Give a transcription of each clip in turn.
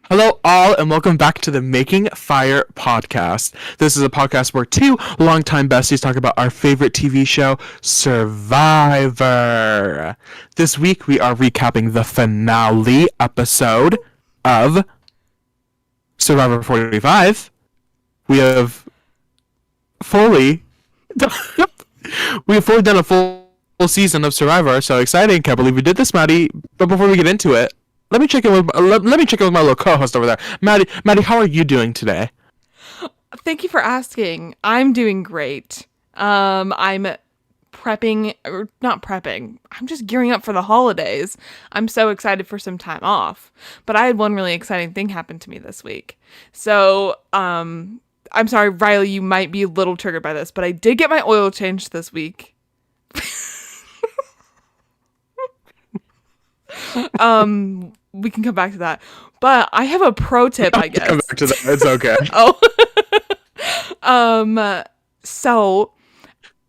Hello, all, and welcome back to the Making Fire podcast. This is a podcast where two longtime besties talk about our favorite TV show, Survivor. This week, we are recapping the finale episode of Survivor 45. We have fully done a full season of Survivor. So exciting! Can't believe we did this, Maddie. But before we get into it, let me check in with my little co-host over there, Maddie. Maddie, how are you doing today? Thank you for asking. I'm doing great. I'm prepping, or not prepping. I'm just gearing up for the holidays. I'm so excited for some time off. But I had one really exciting thing happen to me this week. So, I'm sorry, Riley, you might be a little triggered by this, but I did get my oil changed this week. We can come back to that. But I have a pro tip, I guess. Come back to that. It's okay. So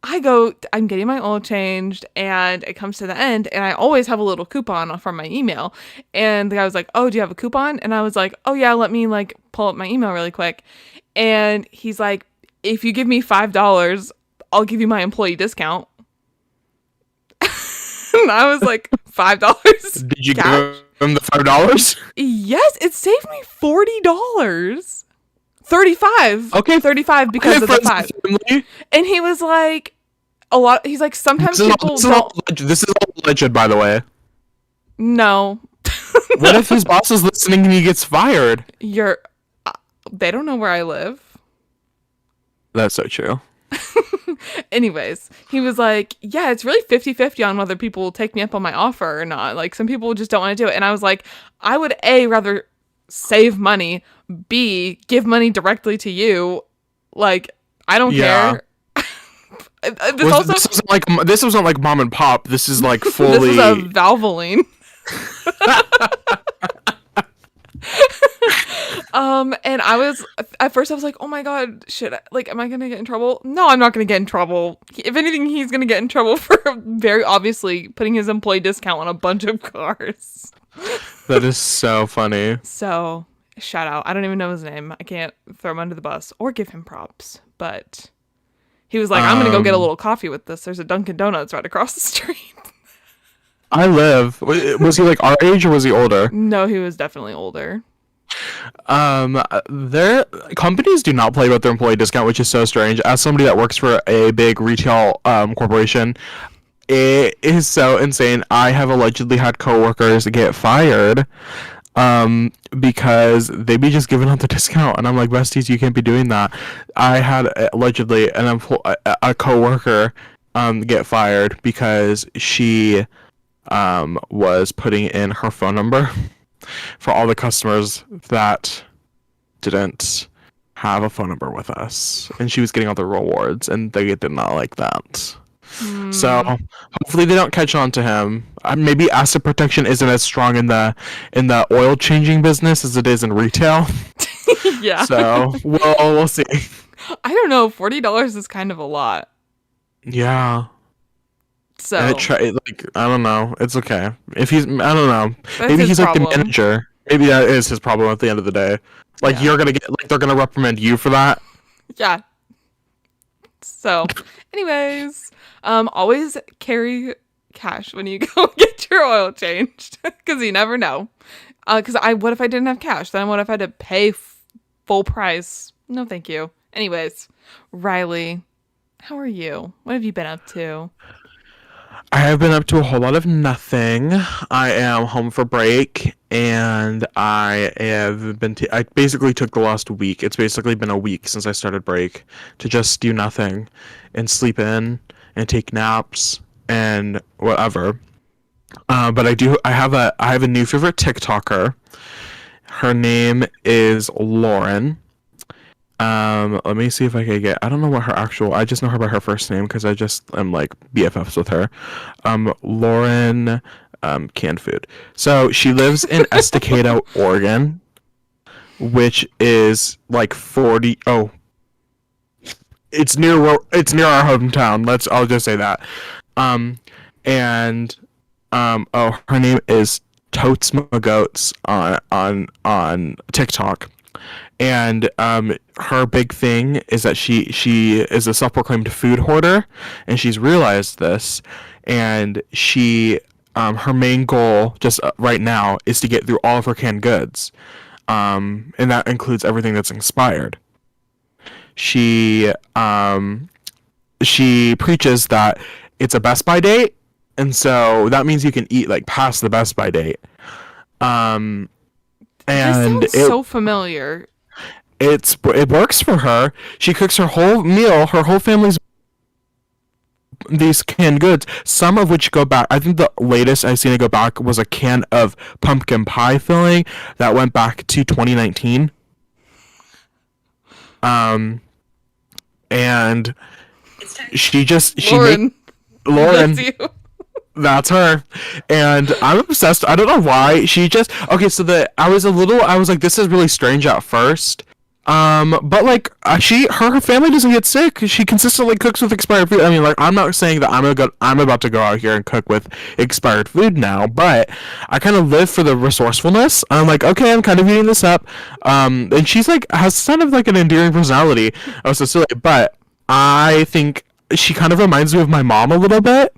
I'm getting my oil changed and it comes to the end and I always have a little coupon from my email. And the guy was like, "Oh, do you have a coupon?" And I was like, "Oh yeah, let me pull up my email really quick." And he's like, "If you give me $5, I'll give you my employee discount." And I was like, $5? Did you give him the $5? Yes, it saved me $40. 35. Okay. 35 because of the 5. And he was like, he's like, sometimes people don't. This is all alleged, by the way. No. What if his boss is listening and he gets fired? They don't know where I live. That's so true. Anyways, he was like, "Yeah, it's really 50-50 on whether people will take me up on my offer or not. Like, some people just don't want to do it." And I was like, I would A, rather save money, B, give money directly to you. Like, I don't care. This wasn't like mom and pop. This is like fully. This is a Valvoline. And at first I was like, "Oh my god, shit, am I gonna get in trouble?" No, I'm not gonna get in trouble. If anything, he's gonna get in trouble for very obviously putting his employee discount on a bunch of cars. That is so funny. So, shout out. I don't even know his name. I can't throw him under the bus or give him props, but he was like, "I'm gonna go get a little coffee with this. There's a Dunkin' Donuts right across the street." I live. Was he like our age or was he older? No, he was definitely older. Their companies do not play about their employee discount, which is so strange. As somebody that works for a big retail corporation, it is so insane. I have allegedly had coworkers get fired because they be just giving out the discount, and I'm like, besties, you can't be doing that. I had allegedly a coworker get fired because she was putting in her phone number for all the customers that didn't have a phone number with us, and she was getting all the rewards, and they did not like that. So hopefully they don't catch on to him. Maybe asset protection isn't as strong in the oil changing business as it is in retail. Yeah. So we'll see. I don't know. $40 is kind of a lot. Yeah. So I don't know. It's okay. If he's, I don't know. Maybe he's problem. like the manager. Maybe that is his problem at the end of the day. Like, you're gonna get, they're gonna reprimand you for that. Yeah. So, anyways, always carry cash when you go get your oil changed, because you never know. Because what if I didn't have cash? Then what if I had to pay full price? No, thank you. Anyways, Riley, how are you? What have you been up to? I have been up to a whole lot of nothing. I am home for break, and I basically took the last week. It's basically been a week since I started break to just do nothing and sleep in and take naps and whatever. But I have a new favorite TikToker. Her name is Lauren. Let me see if I can I don't know what I just know her by her first name because I just am like BFFs with her. Lauren, canned food. So she lives in Estacado, Oregon, which is like it's near our hometown. I'll just say that. Her name is Totes My Goats on TikTok. And her big thing is that she is a self-proclaimed food hoarder, and she's realized this, and she her main goal just right now is to get through all of her canned goods, and that includes everything that's expired. She she preaches that it's a best by date, and so that means you can eat like past the best by date. Um, and This sounds so familiar. it works for her. She cooks her whole meal, her whole family's these canned goods, some of which go back. I think the latest I've seen it go back was a can of pumpkin pie filling that went back to 2019. And she Lauren, Lauren, that's you. that's her. And I'm obsessed. I don't know why. She just okay. So I was like, this is really strange at first. But like her family doesn't get sick. She consistently cooks with expired food. I mean, like, I'm not saying that I'm about to go out here and cook with expired food now, but I kind of live for the resourcefulness. I'm like, okay, I'm kind of eating this up. And she's like has kind of like an endearing personality. I was so silly, but I think she kind of reminds me of my mom a little bit.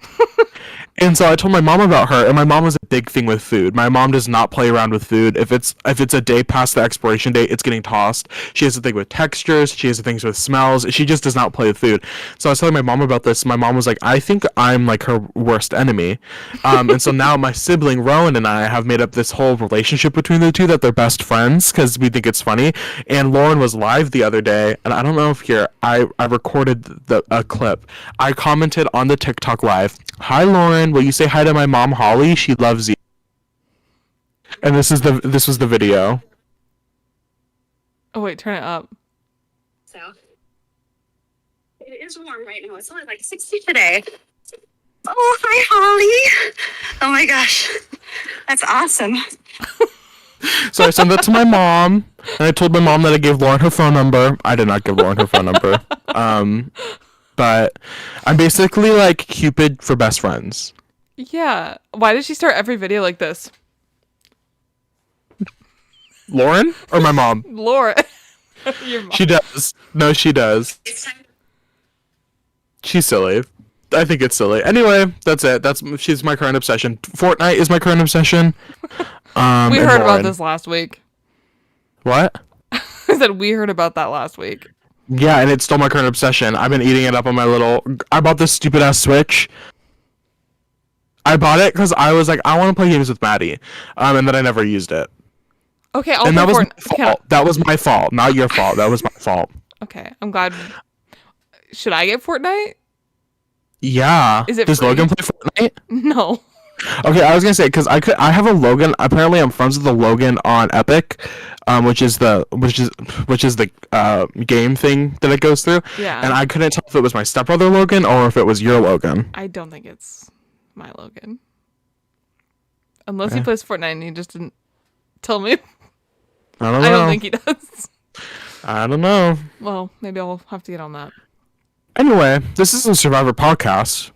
And so I told my mom about her, and my mom was a big thing with food. My mom does not play around with food. If it's a day past the expiration date, it's getting tossed. She has a thing with textures. She has a thing with smells. She just does not play with food. So I was telling my mom about this. My mom was like, I think I'm like her worst enemy. And so now my sibling Rowan and I have made up this whole relationship between the two that they're best friends because we think it's funny. And Lauren was live the other day, and I don't know if I recorded a clip. I commented on the TikTok live, "Hi Lauren, will you say hi to my mom Holly? She loves you." And this was the video. Oh wait, turn it up. So it is warm right now. It's only like 60 today. Oh, hi Holly. Oh my gosh. That's awesome. So I sent that to my mom, and I told my mom that I gave Lauren her phone number. I did not give Lauren her phone number. But I'm basically like Cupid for best friends. Yeah. Why does she start every video like this? Lauren or my mom? Laura. Your mom. She does. No, she does. It's time. She's silly. I think it's silly. Anyway, that's it. She's my current obsession. Fortnite is my current obsession. We and heard about Lauren. this last week. What? I said we heard about that last week. Yeah, and it's still my current obsession. I've been eating it up on my little. I bought this stupid ass Switch. I bought it because I was like, I want to play games with Maddie, and then I never used it. Okay, I'll And play that was my Fortnite. fault. That was my fault, not your fault. That was my fault. Okay, I'm glad. Should I get Fortnite? Yeah. Is it Does free? Logan play Fortnite? No. Okay, I was gonna say because I have a Logan. Apparently, I'm friends with the Logan on Epic, which is the game thing that it goes through. Yeah. And I couldn't tell if it was my stepbrother Logan or if it was your Logan. I don't think it's my Logan. Unless he Okay. plays Fortnite and he just didn't tell me. I don't know. I don't think he does. I don't know. Well, maybe I'll have to get on that. Anyway, this is a Survivor podcast.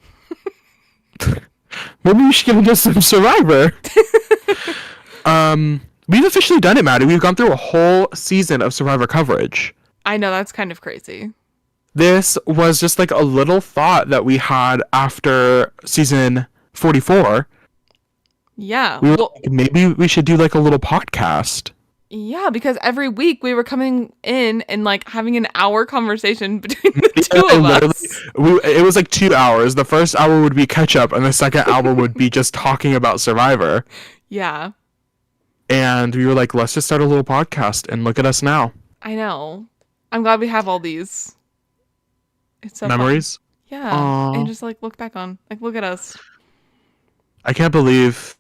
Maybe we should get into some Survivor. We've officially done it, Maddie. We've gone through a whole season of Survivor coverage. I know, that's kind of crazy. This was just like a little thought that we had after season 44. Yeah. We were Well, like, maybe we should do like a little podcast. yeah, because every week we were coming in and like having an hour conversation between the two of us. It was like 2 hours. The first hour would be catch up, and the second hour would be just talking about Survivor. Yeah, And we were like, let's just start a little podcast, and look at us now. I know. I'm glad we have all these. It's so fun. Memories. Yeah. Aw. And just like look back on. Like look at us. I can't believe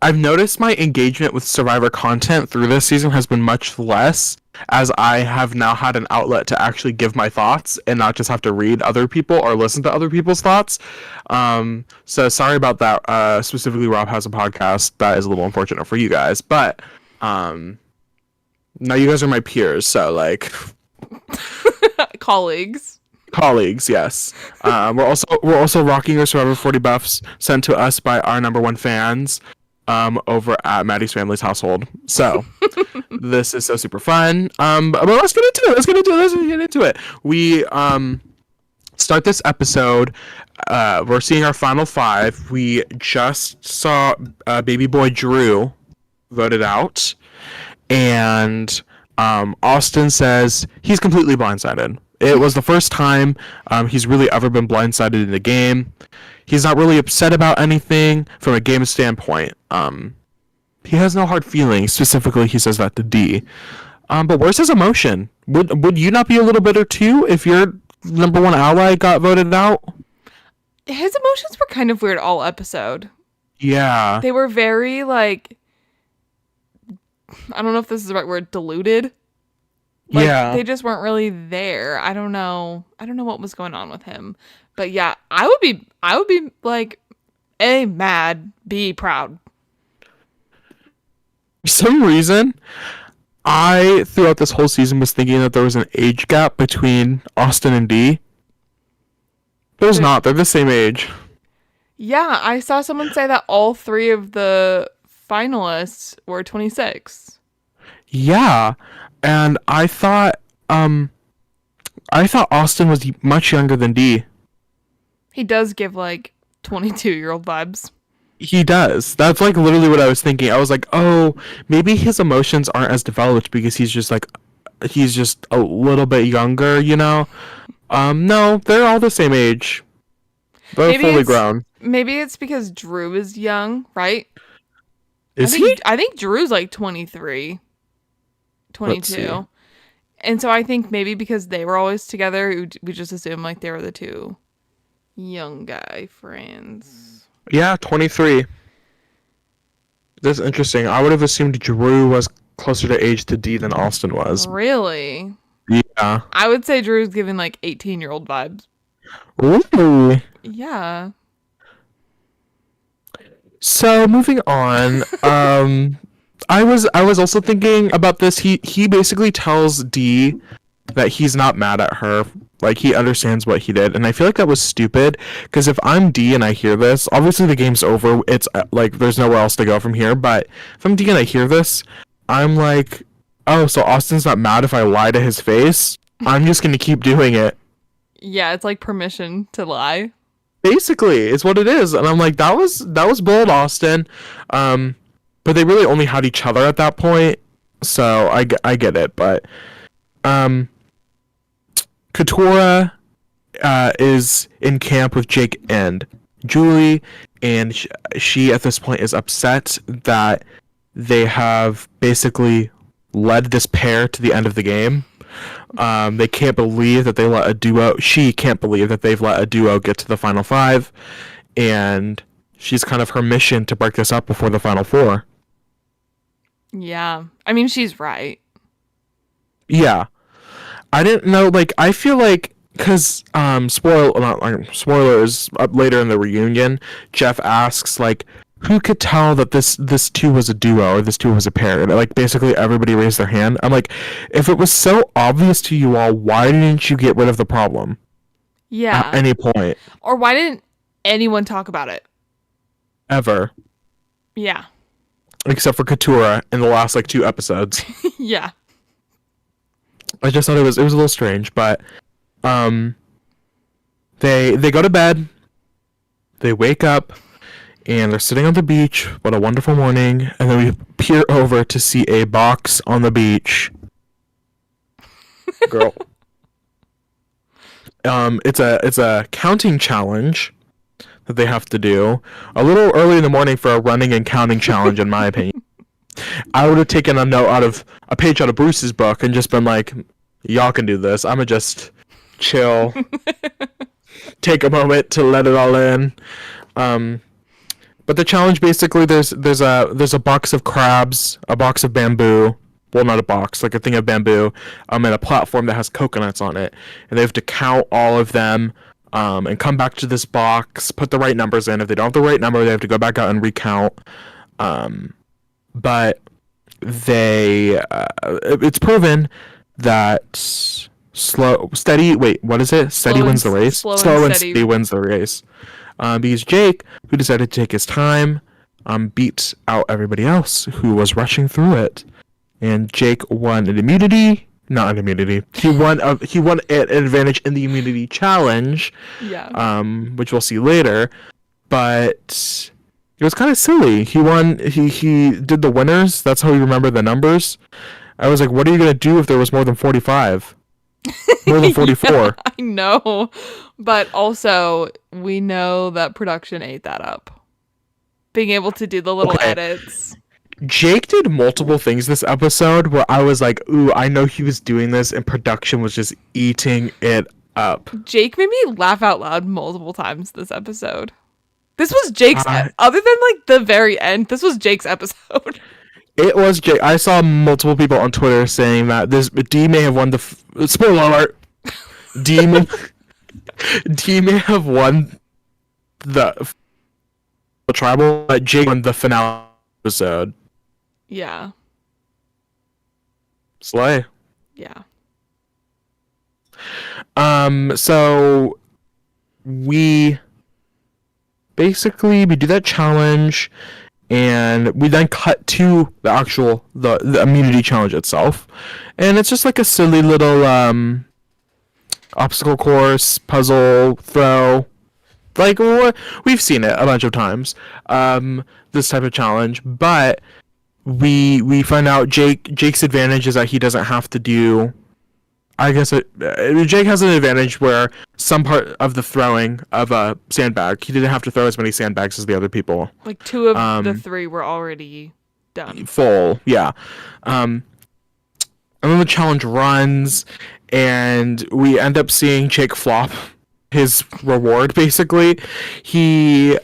I've noticed my engagement with Survivor content through this season has been much less, as I have now had an outlet to actually give my thoughts and not just have to read other people or listen to other people's thoughts. So sorry about that. Specifically, Rob has a podcast. That is a little unfortunate for you guys, but now you guys are my peers, so like Colleagues. colleagues, yes. We're also rocking our Survivor 40 buffs sent to us by our #1 fans. over at Maddie's family's household. So this is so super fun. But let's get into it. Let's get into it. We start this episode. We're seeing our final 5. We just saw baby boy Drew voted out, and Austin says he's completely blindsided. It was the first time he's really ever been blindsided in the game. He's not really upset about anything from a game standpoint. He has no hard feelings. Specifically, he says that to D. But where's his emotion? Would you not be a little bitter too if your number 1 ally got voted out? His emotions were kind of weird all episode. Yeah. They were very, like, I don't know if this is the right word, diluted. Like, yeah. They just weren't really there. I don't know what was going on with him. But yeah, I would be like, A, mad, B, proud. For some reason, I throughout this whole season was thinking that there was an age gap between Austin and D. There's not. They're the same age. Yeah, I saw someone say that all 3 of the finalists were 26. Yeah. And I thought Austin was much younger than D. He does give like 22-year-old vibes. He does. That's like literally what I was thinking. I was like, oh, maybe his emotions aren't as developed because he's just a little bit younger, you know? No, they're all the same age. They're fully grown. Maybe it's because Drew is young, right? Is he? I think Drew's like 23, 22. And so I think maybe because they were always together, we just assume like they were the 2 young guy friends. Yeah, 23. That's interesting. I would have assumed Drew was closer to age to D than Austin was. Really? Yeah. I would say Drew's giving like 18-year-old vibes. Ooh. Yeah. So moving on, I was also thinking about this. He basically tells D that he's not mad at her. Like, he understands what he did, and I feel like that was stupid, because if I'm D and I hear this, obviously the game's over, it's like there's nowhere else to go from here, but if I'm D and I hear this, I'm like, oh, so Austin's not mad if I lie to his face? I'm just gonna keep doing it. Yeah, it's like permission to lie. Basically, it's what it is, and I'm like, that was bold, Austin. But they really only had each other at that point, so I get it, but Katora is in camp with Jake and Julie, and she at this point is upset that they have basically led this pair to the end of the game. They can't believe that they let a duo. She can't believe that they've let a duo get to the final 5, and she's kind of her mission to break this up before the final 4. Yeah, I mean, she's right. Yeah. I didn't know, like, I feel like, because, spoilers, later in the reunion, Jeff asks, like, who could tell that this 2 was a duo, or this 2 was a pair? And, like, basically everybody raised their hand. I'm like, if it was so obvious to you all, why didn't you get rid of the problem? Yeah. At any point. Or why didn't anyone talk about it? Ever. Yeah. Except for Katura in the last, like, 2 episodes. Yeah. I just thought it was a little strange, but they go to bed, they wake up, and they're sitting on the beach. What a wonderful morning! And then we peer over to see a box on the beach. Girl, it's a counting challenge that they have to do a little early in the morning for a running and counting challenge, in my opinion. I would have taken a page out of Bruce's book and just been like, y'all can do this. I'm gonna just chill, take a moment to let it all in. But the challenge, basically, there's a box of crabs, a box of bamboo. Well, not a box, like a thing of bamboo, and a platform that has coconuts on it. And they have to count all of them, and come back to this box, put the right numbers in. If they don't have the right number, they have to go back out and recount. But it's proven that steady wins the race. Slow and steady wins the race. Because Jake, who decided to take his time, beat out everybody else who was rushing through it, and Jake won an immunity. Not an immunity. He won an advantage in the immunity challenge. Yeah. Which we'll see later. But it was kind of silly. He won. He did the winners. That's how we remember the numbers. I was like, what are you gonna do if there was more than 45? More than 44. Yeah, I know. But also, we know that production ate that up. Being able to do the little edits. Jake did multiple things this episode where I was like, ooh, I know he was doing this, and production was just eating it up. Jake made me laugh out loud multiple times this episode. This was Jake's, other than like the very end, this was Jake's episode. It was Jake. I saw multiple people on Twitter saying that D may have won the spoiler alert. D may have won the tribal, but Jake won the finale episode. Yeah. Slay. Yeah. So we do that challenge, and we then cut to the actual the immunity challenge itself, and it's just like a silly little obstacle course, puzzle, throw. Like we've seen it a bunch of times. This type of challenge, but we find out Jake's advantage is that he doesn't have to do. I guess Jake has an advantage where some part of the throwing of a sandbag, he didn't have to throw as many sandbags as the other people. Like 2 of the 3 were already done. Full, yeah. And then the challenge runs, and we end up seeing Jake flop his reward, basically. He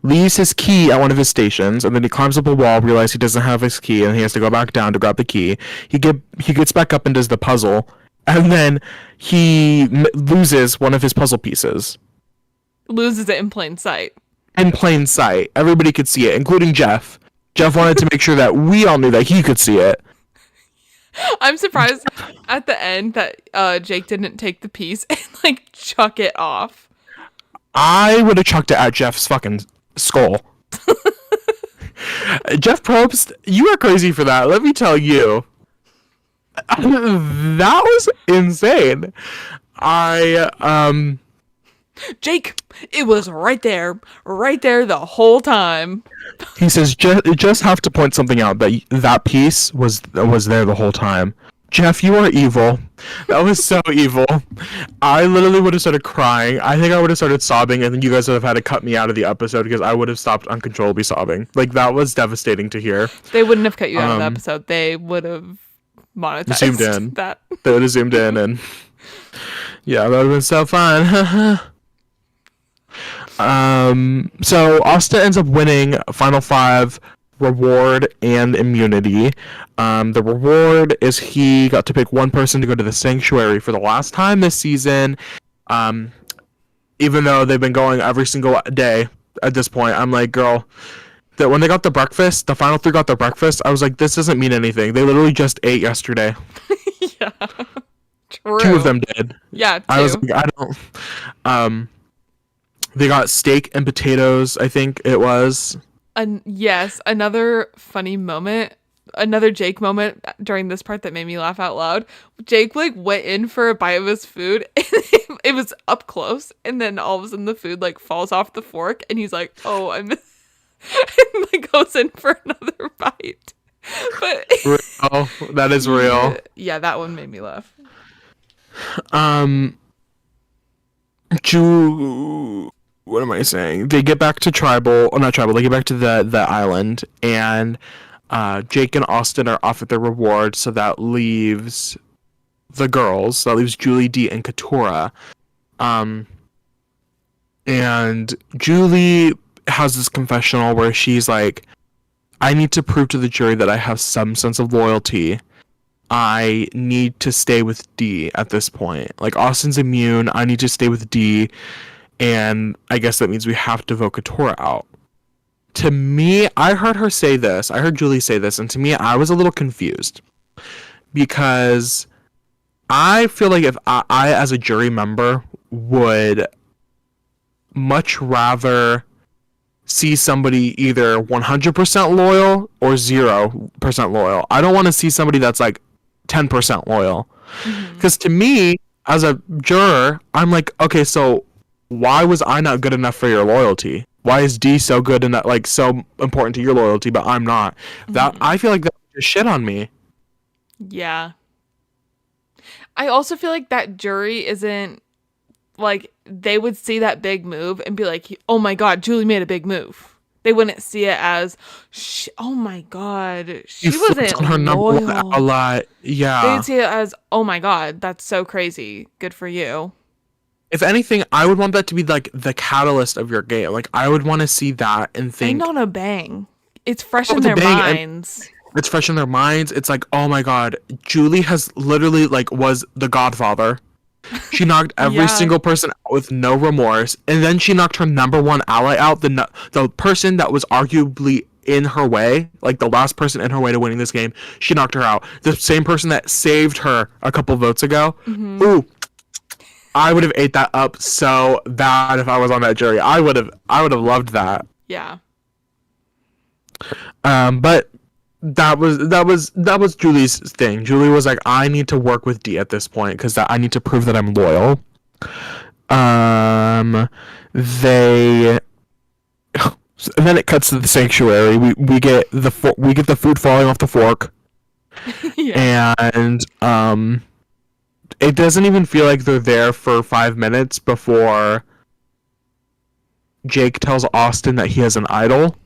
leaves his key at one of his stations, and then he climbs up a wall, realizes he doesn't have his key, and he has to go back down to grab the key. He gets back up and does the puzzle, and then he loses one of his puzzle pieces. Loses it in plain sight. In plain sight. Everybody could see it, including Jeff. Jeff wanted to make sure that we all knew that he could see it. I'm surprised at the end that Jake didn't take the piece and, like, chuck it off. I would have chucked it at Jeff's fucking skull. Jeff Probst, you are crazy for that. Let me tell you. That was insane. Jake, it was right there the whole time. He says, just have to point something out, that piece was there the whole time. Jeff, you are evil. That was so evil. I literally would have started crying. I think I would have started sobbing, and then you guys would have had to cut me out of the episode because I would have stopped uncontrollably sobbing. Like, that was devastating to hear. They wouldn't have cut you out of the episode. They would have monetized zoomed in. That. They would have zoomed in, and yeah, that would have been so fun. So Asta ends up winning Final 5 reward and immunity. The reward is he got to pick one person to go to the sanctuary for the last time this season. Even though they've been going every single day at this point, I'm like, girl, that when they got the breakfast, the final 3 got the breakfast, I was like, this doesn't mean anything. They literally just ate yesterday. Yeah. True. 2 of them did. Yeah, 2. I was like, I don't. They got steak and potatoes, I think it was. Yes, another funny moment, another Jake moment during this part that made me laugh out loud. Jake, like, went in for a bite of his food, and it was up close, and then all of a sudden the food, like, falls off the fork, and he's like, oh, and like, goes in for another bite. But real. That is real. Yeah, that one made me laugh. What am I saying? They get back to tribal, or not tribal, they get back to the island, and Jake and Austin are off at their reward, so that leaves the girls. That leaves Julie, Dee, and Katura. And Julie has this confessional where she's like, I need to prove to the jury that I have some sense of loyalty. I need to stay with Dee at this point. Like, Austin's immune, I need to stay with Dee. And I guess that means we have to vote Katura out. To me, I heard her say this. I heard Julie say this. And to me, I was a little confused. Because I feel like if I as a jury member, would much rather see somebody either 100% loyal or 0% loyal. I don't want to see somebody that's like 10% loyal. Because to me, as a juror, I'm like, okay, so why was I not good enough for your loyalty? Why is D so good and that like so important to your loyalty, but I'm not? That I feel like that's just shit on me. Yeah. I also feel like that jury isn't like they would see that big move and be like, "Oh my god, Julie made a big move." They wouldn't see it as, "Oh my god, she You flipped wasn't on her number one loyal." ally. They'd Yeah. see it as, "Oh my god, that's so crazy. Good for you." If anything, I would want that to be like the catalyst of your game. Like I would want to see that and think, And on a bang. It's fresh oh, in it's a their bang, and minds. it's fresh in their minds. It's like, oh my god, Julie has literally like was the Godfather. She knocked every Yeah. single person out with no remorse, and then she knocked her number one ally out, the person that was arguably in her way, like the last person in her way to winning this game. She knocked her out. The same person that saved her a couple votes ago. Ooh, I would have ate that up so bad if I was on that jury. I would have loved that. Yeah. But that was Julie's thing. Julie was like, I need to work with D at this point because I need to prove that I'm loyal. They and then it cuts to the sanctuary. We get the food falling off the fork, Yeah. and it doesn't even feel like they're there for 5 minutes before Jake tells Austin that he has an idol.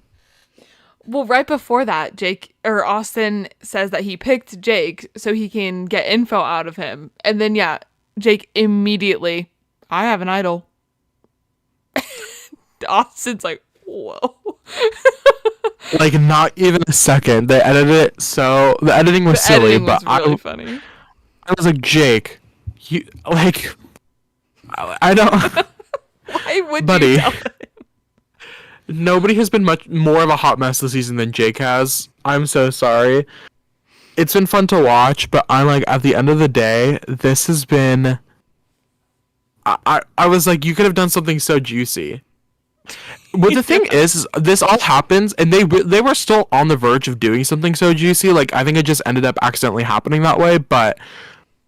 Well, right before that, Austin says that he picked Jake so he can get info out of him. And then, yeah, Jake immediately, I have an idol. Austin's like, whoa. Like, not even a second. They edited it so... The editing was silly, Editing was but really funny. I was like, Jake, you... Like... I don't... Why would Buddy. you tell him? Nobody has been much more of a hot mess this season than Jake has. I'm so sorry. It's been fun to watch, but I'm like, at the end of the day, this has been... I was like, you could have done something so juicy. But the thing is this all happens, and they were still on the verge of doing something so juicy. Like, I think it just ended up accidentally happening that way, but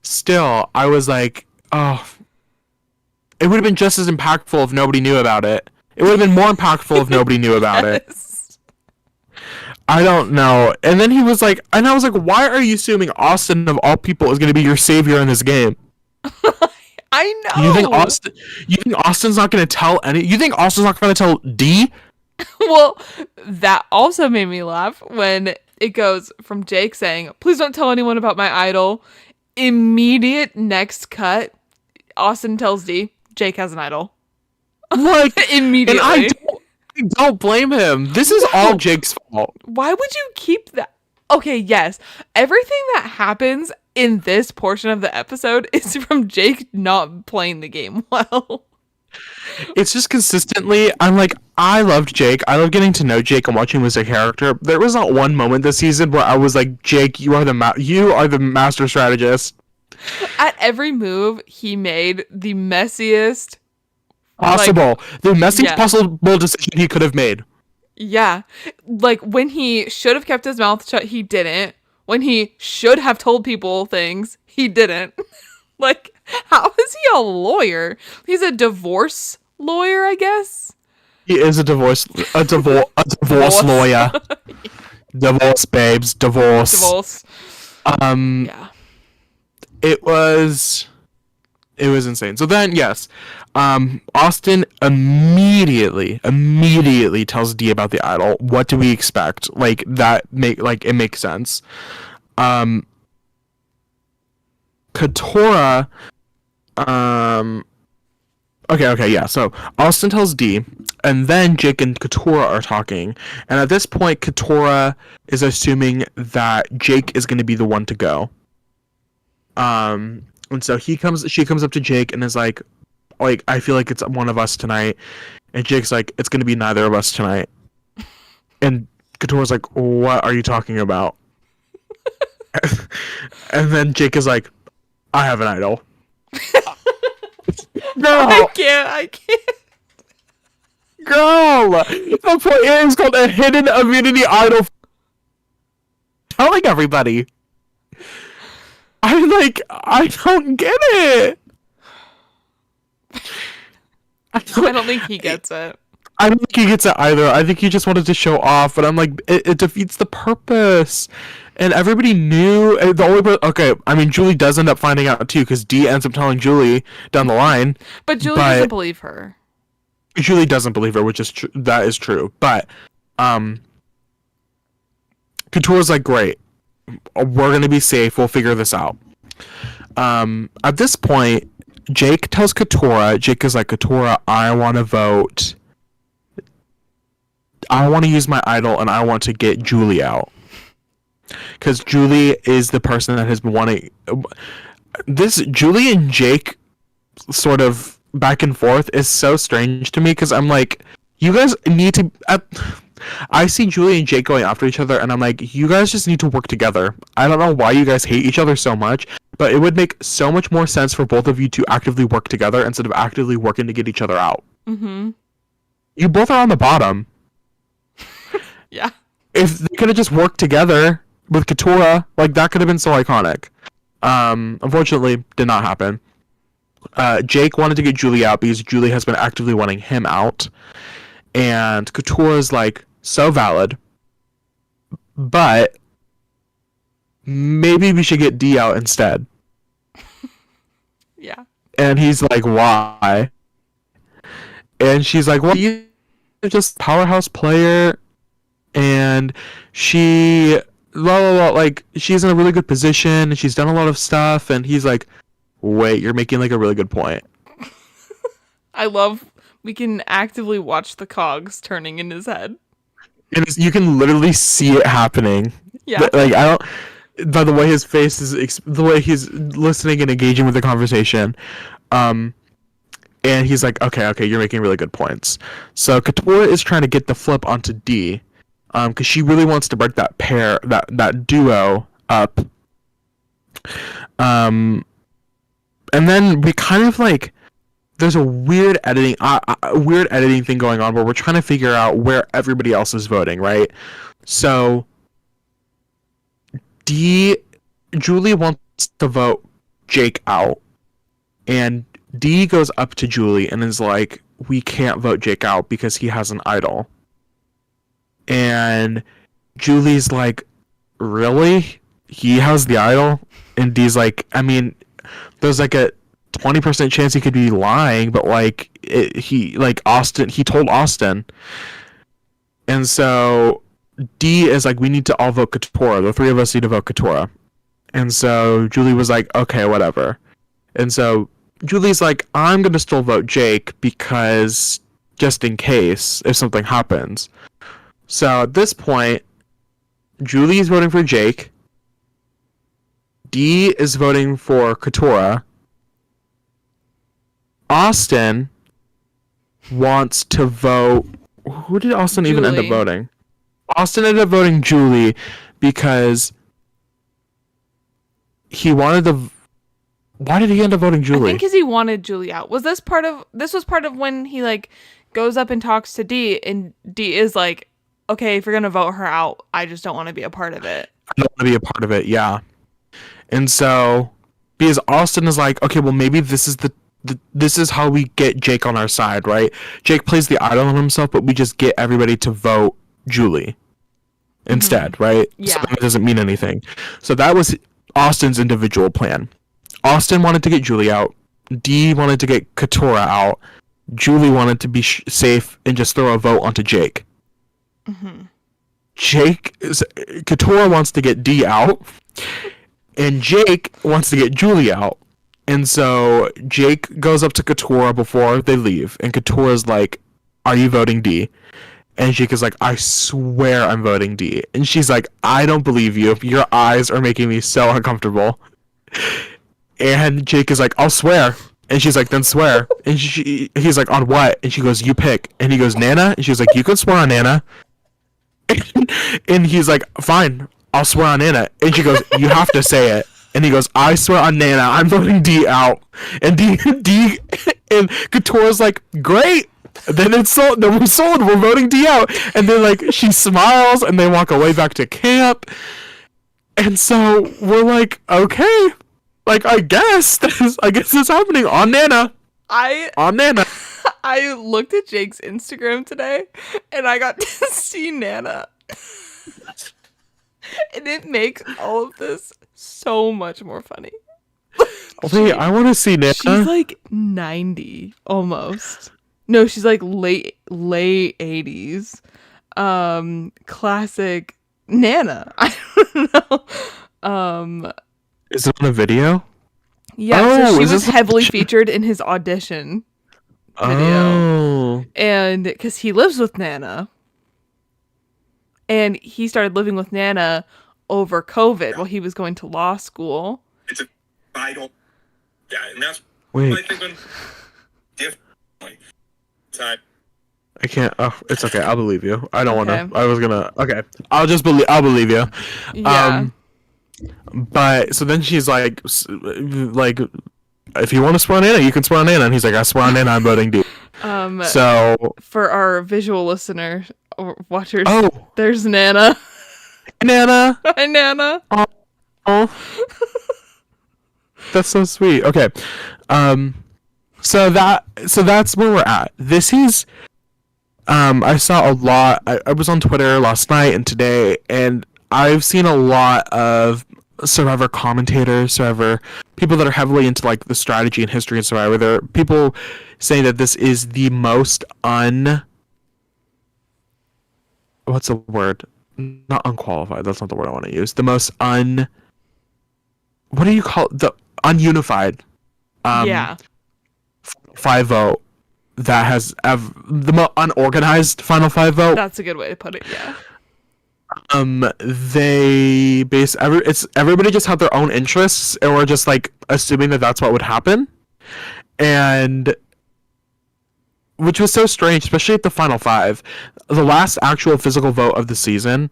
still, I was like, oh... It would have been just as impactful if nobody knew about it. It would have been more impactful if nobody knew about it. Yes. I don't know. And then he was like, and I was like, why are you assuming Austin of all people is going to be your savior in this game? I know. You think Austin's not going to tell any? You think Austin's not going to tell D? Well, that also made me laugh when it goes from Jake saying, "Please don't tell anyone about my idol." Immediate next cut, Austin tells D, Jake has an idol. Like, Immediately. And I don't blame him. This is all Jake's fault. Why would you keep that? Okay, yes. Everything that happens in this portion of the episode is from Jake not playing the game well. It's just consistently, I'm like, I loved Jake. I love getting to know Jake and watching him as a character. There was not one moment this season where I was like, Jake, you are the master strategist. At every move he made, the messiest Possible. The messiest yeah. possible decision he could have made. Yeah. Like, when he should have kept his mouth shut, he didn't. When he should have told people things, he didn't. Like, how is he a lawyer? He's a divorce lawyer, I guess. He is a divorce lawyer. Divorce, babes. Divorce. Yeah. It was insane. So then, yes, Austin immediately tells D about the idol. What do we expect? Like, it makes sense. Katora, okay, yeah. So Austin tells D, and then Jake and Katora are talking, and at this point, Katora is assuming that Jake is going to be the one to go. And so she comes up to Jake and is like, I feel like it's one of us tonight, and Jake's like, it's going to be neither of us tonight, and Katora's like, what are you talking about? And then Jake is like, I have an idol. No, I can't. Girl, the point is called a hidden immunity idol. Telling everybody. I don't get it. I don't think he gets it. I don't think he gets it either. I think he just wanted to show off, but I'm like, it defeats the purpose. And everybody knew. Okay, I mean, Julie does end up finding out too, because Dee ends up telling Julie down the line. But Julie doesn't believe her. Julie doesn't believe her, which is that is true. But Couture's like, great, we're gonna be safe. We'll figure this out. At this point, Jake tells Couture. Jake is like, Couture, I want to vote. I want to use my idol, and I want to get Julie out. Because Julie is the person that has been wanting this. Julie and Jake sort of back and forth is so strange to me, because I'm like, you guys need to. I see Julie and Jake going after each other, and I'm like, you guys just need to work together. I don't know why you guys hate each other so much, but it would make so much more sense for both of you to actively work together instead of actively working to get each other out. Mm-hmm. You both are on the bottom. Yeah. If they could have just worked together with Couture, like, that could have been so iconic. Unfortunately, did not happen. Jake wanted to get Julie out because Julie has been actively wanting him out. And Couture is like, so valid. But maybe we should get Dee out instead. Yeah. And he's like, why? And she's like, well, you're just powerhouse player. And she, like, she's in a really good position, and she's done a lot of stuff. And he's like, wait, you're making, like, a really good point. I love, we can actively watch the cogs turning in his head. And you can literally see it happening. Yeah. Like, I don't, by the way his face is, the way he's listening and engaging with the conversation. And he's like, okay, you're making really good points. So Couture is trying to get the flip onto Dee. Because she really wants to break that pair, that duo up. And then we kind of like, there's a weird editing thing going on where we're trying to figure out where everybody else is voting, right? So Julie wants to vote Jake out, and Dee goes up to Julie and is like, we can't vote Jake out because he has an idol. And Julie's like, really? He has the idol? And Dee's like, I mean, there's like a 20% chance he could be lying, but like, he told Austin. And so Dee is like, we need to all vote Couture. The three of us need to vote Couture. And so Julie was like, okay, whatever. And so Julie's like, I'm going to still vote Jake because just in case if something happens. So at this point, Julie is voting for Jake. Dee is voting for Couture. Austin wants to vote. Who did Austin even end up voting? Austin ended up voting Julie because he wanted to. Why did he end up voting Julie? I think because he wanted Julie out. This was part of when he like goes up and talks to Dee, and Dee is like, okay, if you're gonna vote her out, I just don't want to be a part of it. I don't want to be a part of it, yeah. And so, because Austin is like, okay, well maybe this is this is how we get Jake on our side, right? Jake plays the idol on himself, but we just get everybody to vote Julie instead, right? Yeah. So that doesn't mean anything. So that was Austin's individual plan. Austin wanted to get Julie out. Dee wanted to get Couture out. Julie wanted to be safe and just throw a vote onto Jake. Mm-hmm. Couture wants to get Dee out, and Jake wants to get Julie out. And so Jake goes up to Couture before they leave, and Couture is like, are you voting Dee? And Jake is like, I swear I'm voting Dee. And she's like, I don't believe you. Your eyes are making me so uncomfortable. And Jake is like, I'll swear. And she's like, then swear. And he's like, on what? And she goes, you pick. And he goes, Nana? And she was like, you can swear on Nana. And he's like, fine, I'll swear on Nana. And she goes, you have to say it. And he goes, I swear on Nana, I'm voting Dee out. And Dee and Couture's like, great, Then it's sold. Then we're sold. We're voting D out. And then like she smiles, and they walk away back to camp. And so we're like, okay, like I guess it's happening on Nana. On Nana. I looked at Jake's Instagram today, and I got to see Nana. And it makes all of this so much more funny. Wait, I want to see Nana. She's like 90 almost. No, she's like late 80s. Classic Nana. I don't know. Is it on a video? Yeah, so she was heavily featured in his audition video. Oh. And because he lives with Nana. And he started living with Nana over COVID while he was going to law school. It's a vital. Yeah, and that's Wait. my thinking. Differently. Time. I can't. Oh, it's okay. I'll believe you. I don't want Okay. to. I was gonna. Okay. I'll believe you. Yeah. But so then she's like, if you want to swear on Anna, you can swear on Anna. And he's like, I swear on Anna, I'm voting D. So for our visual listener or watchers, Oh. there's Nana. Nana. Hi, Nana. Oh. That's so sweet. Okay. So that's where we're at. This is. I saw a lot. I was on Twitter last night and today, and I've seen a lot of Survivor commentators, Survivor people that are heavily into like the strategy and history and Survivor. There are people saying that this is the most what's the word? Not unqualified. That's not the word I want to use. The most what do you call it? The ununified? Yeah. 5 vote that has the most unorganized final 5 vote. That's a good way to put it. Yeah. They base everybody just had their own interests and were just like assuming that that's what would happen, and which was so strange, especially at the final 5, the last actual physical vote of the season.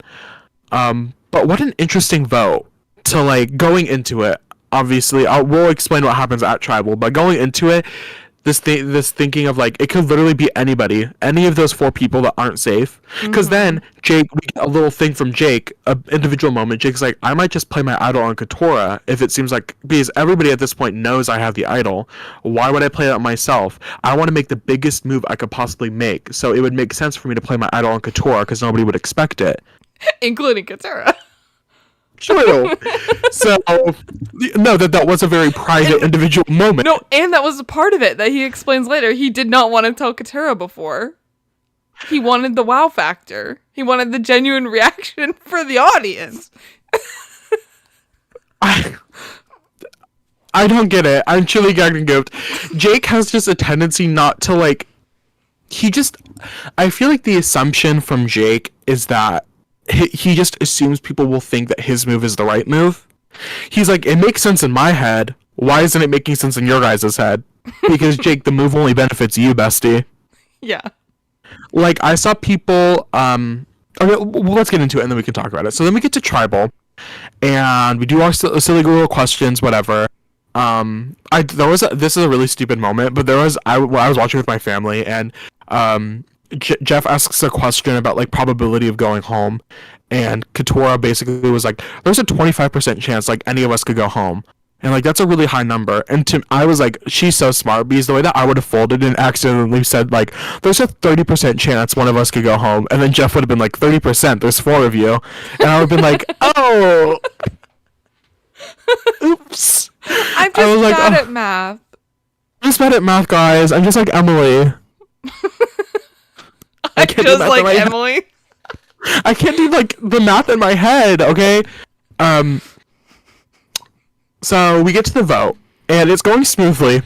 But what an interesting vote to like going into it. Obviously, we'll explain what happens at Tribal, but going into it, this thinking of like it could literally be anybody, any of those 4 people that aren't safe. Because then Jake, we get a little thing from Jake, an individual moment. Jake's like, I might just play my idol on Katora if it seems like, because everybody at this point knows I have the idol. Why would I play that myself? I want to make the biggest move I could possibly make, so it would make sense for me to play my idol on Katora because nobody would expect it, Including Katara. True. So, no, that was a very private, individual moment. No, and that was a part of it that he explains later. He did not want to tell Katara before. He wanted the wow factor. He wanted the genuine reaction for the audience. I don't get it. I'm truly gagged and gooped. Jake has just a tendency not to, like... I feel like the assumption from Jake is that he just assumes people will think that his move is the right move. He's like, it makes sense in my head. Why isn't it making sense in your guys' head? Because, Jake, the move only benefits you, bestie. Yeah. Like, I saw people... Okay, well, let's get into it, and then we can talk about it. So then we get to Tribal, and we do our silly Google questions, whatever. This is a really stupid moment, but I was watching with my family, and Jeff asks a question about like probability of going home, and Katora basically was like, there's a 25% chance like any of us could go home, and like that's a really high number. And I was like, she's so smart, because the way that I would have folded and accidentally said like, there's a 30% chance one of us could go home, and then Jeff would have been like, 30%, there's 4 of you, and I would have been like, oh, oops. I'm just bad at math. I'm just bad at math, guys. I'm just like Emily. I can't just like Emily. I can't do like the math in my head, okay? So we get to the vote, and it's going smoothly.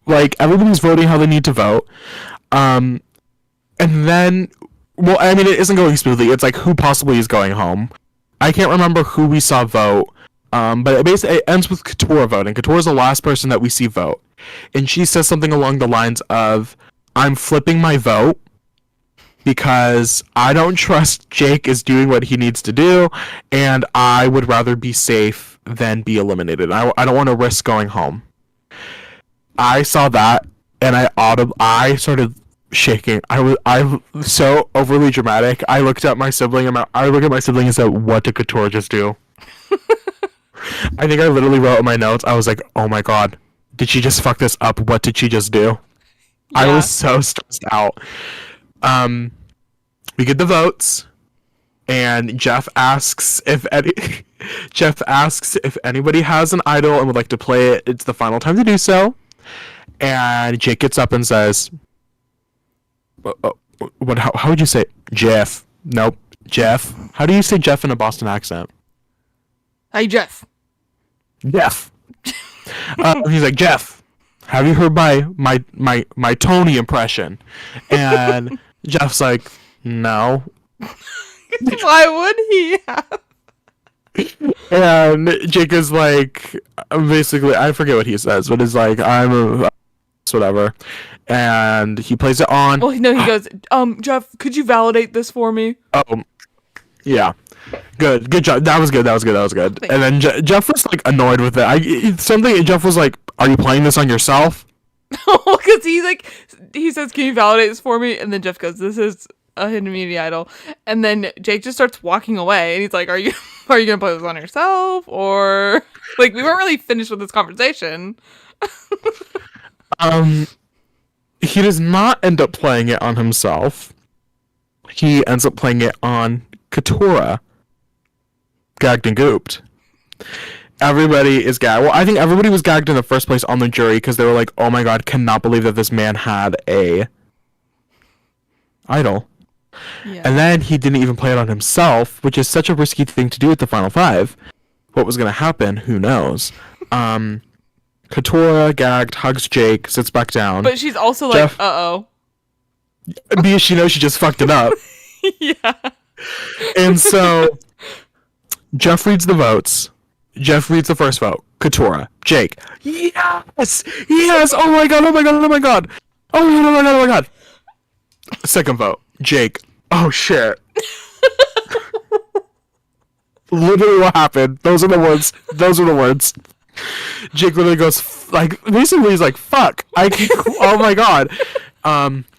Like, everybody's voting how they need to vote. And then, well, I mean, it isn't going smoothly. It's like, who possibly is going home? I can't remember who we saw vote. But it ends with Katora voting. Katora's the last person that we see vote. And she says something along the lines of, I'm flipping my vote because I don't trust Jake is doing what he needs to do, and I would rather be safe than be eliminated. I don't want to risk going home. I saw that, and I started shaking. I'm so overly dramatic. I looked at my sibling and I looked at my sibling and said, "What did Couture just do?" I think I literally wrote in my notes. I was like, "Oh my god, did she just fuck this up? What did she just do?" I Yeah. was so stressed out. We get the votes, and Jeff asks if anybody has an idol and would like to play it. It's the final time to do so. And Jake gets up and says, "What? How would you say it? Jeff? Nope, Jeff. How do you say Jeff in a Boston accent? Hey, Jeff. Jeff." He's like, "Jeff, have you heard my Tony impression?" And Jeff's like, "No." Why would he have? And Jake is like, basically, I forget what he says, but it's like, I'm a whatever. And he plays it on. Well, no, he goes, Jeff, could you validate this for me? Oh, yeah. Good job. That was good. Thank And then Jeff was like annoyed with it. Jeff was like, "Are you playing this on yourself?" Because he says, can you validate this for me? And then Jeff goes, this is a hidden media idol. And then Jake just starts walking away, and he's like, are you gonna play this on yourself? Or like, we weren't really finished with this conversation. He does not end up playing it on himself. He ends up playing it on Katora. Gagged and gooped. Everybody is gagged. Well, I think everybody was gagged in the first place on the jury because they were like, "Oh my god, cannot believe that this man had a idol." Yeah. And then he didn't even play it on himself, which is such a risky thing to do at the final five. What was going to happen? Who knows? Katora gagged, hugs Jake, sits back down. But she's also like, Jeff- uh-oh. Because she knows she just fucked it up. Yeah. And so Jeff reads the votes. Jeff reads the first vote. Katora. Jake. Yes! Yes! Oh my god, oh my god, oh my god. Oh my god, oh my god, oh my god. Second vote. Jake. Oh shit. Literally what happened. Those are the words. Jake literally goes, like, basically he's like, fuck. Oh my god.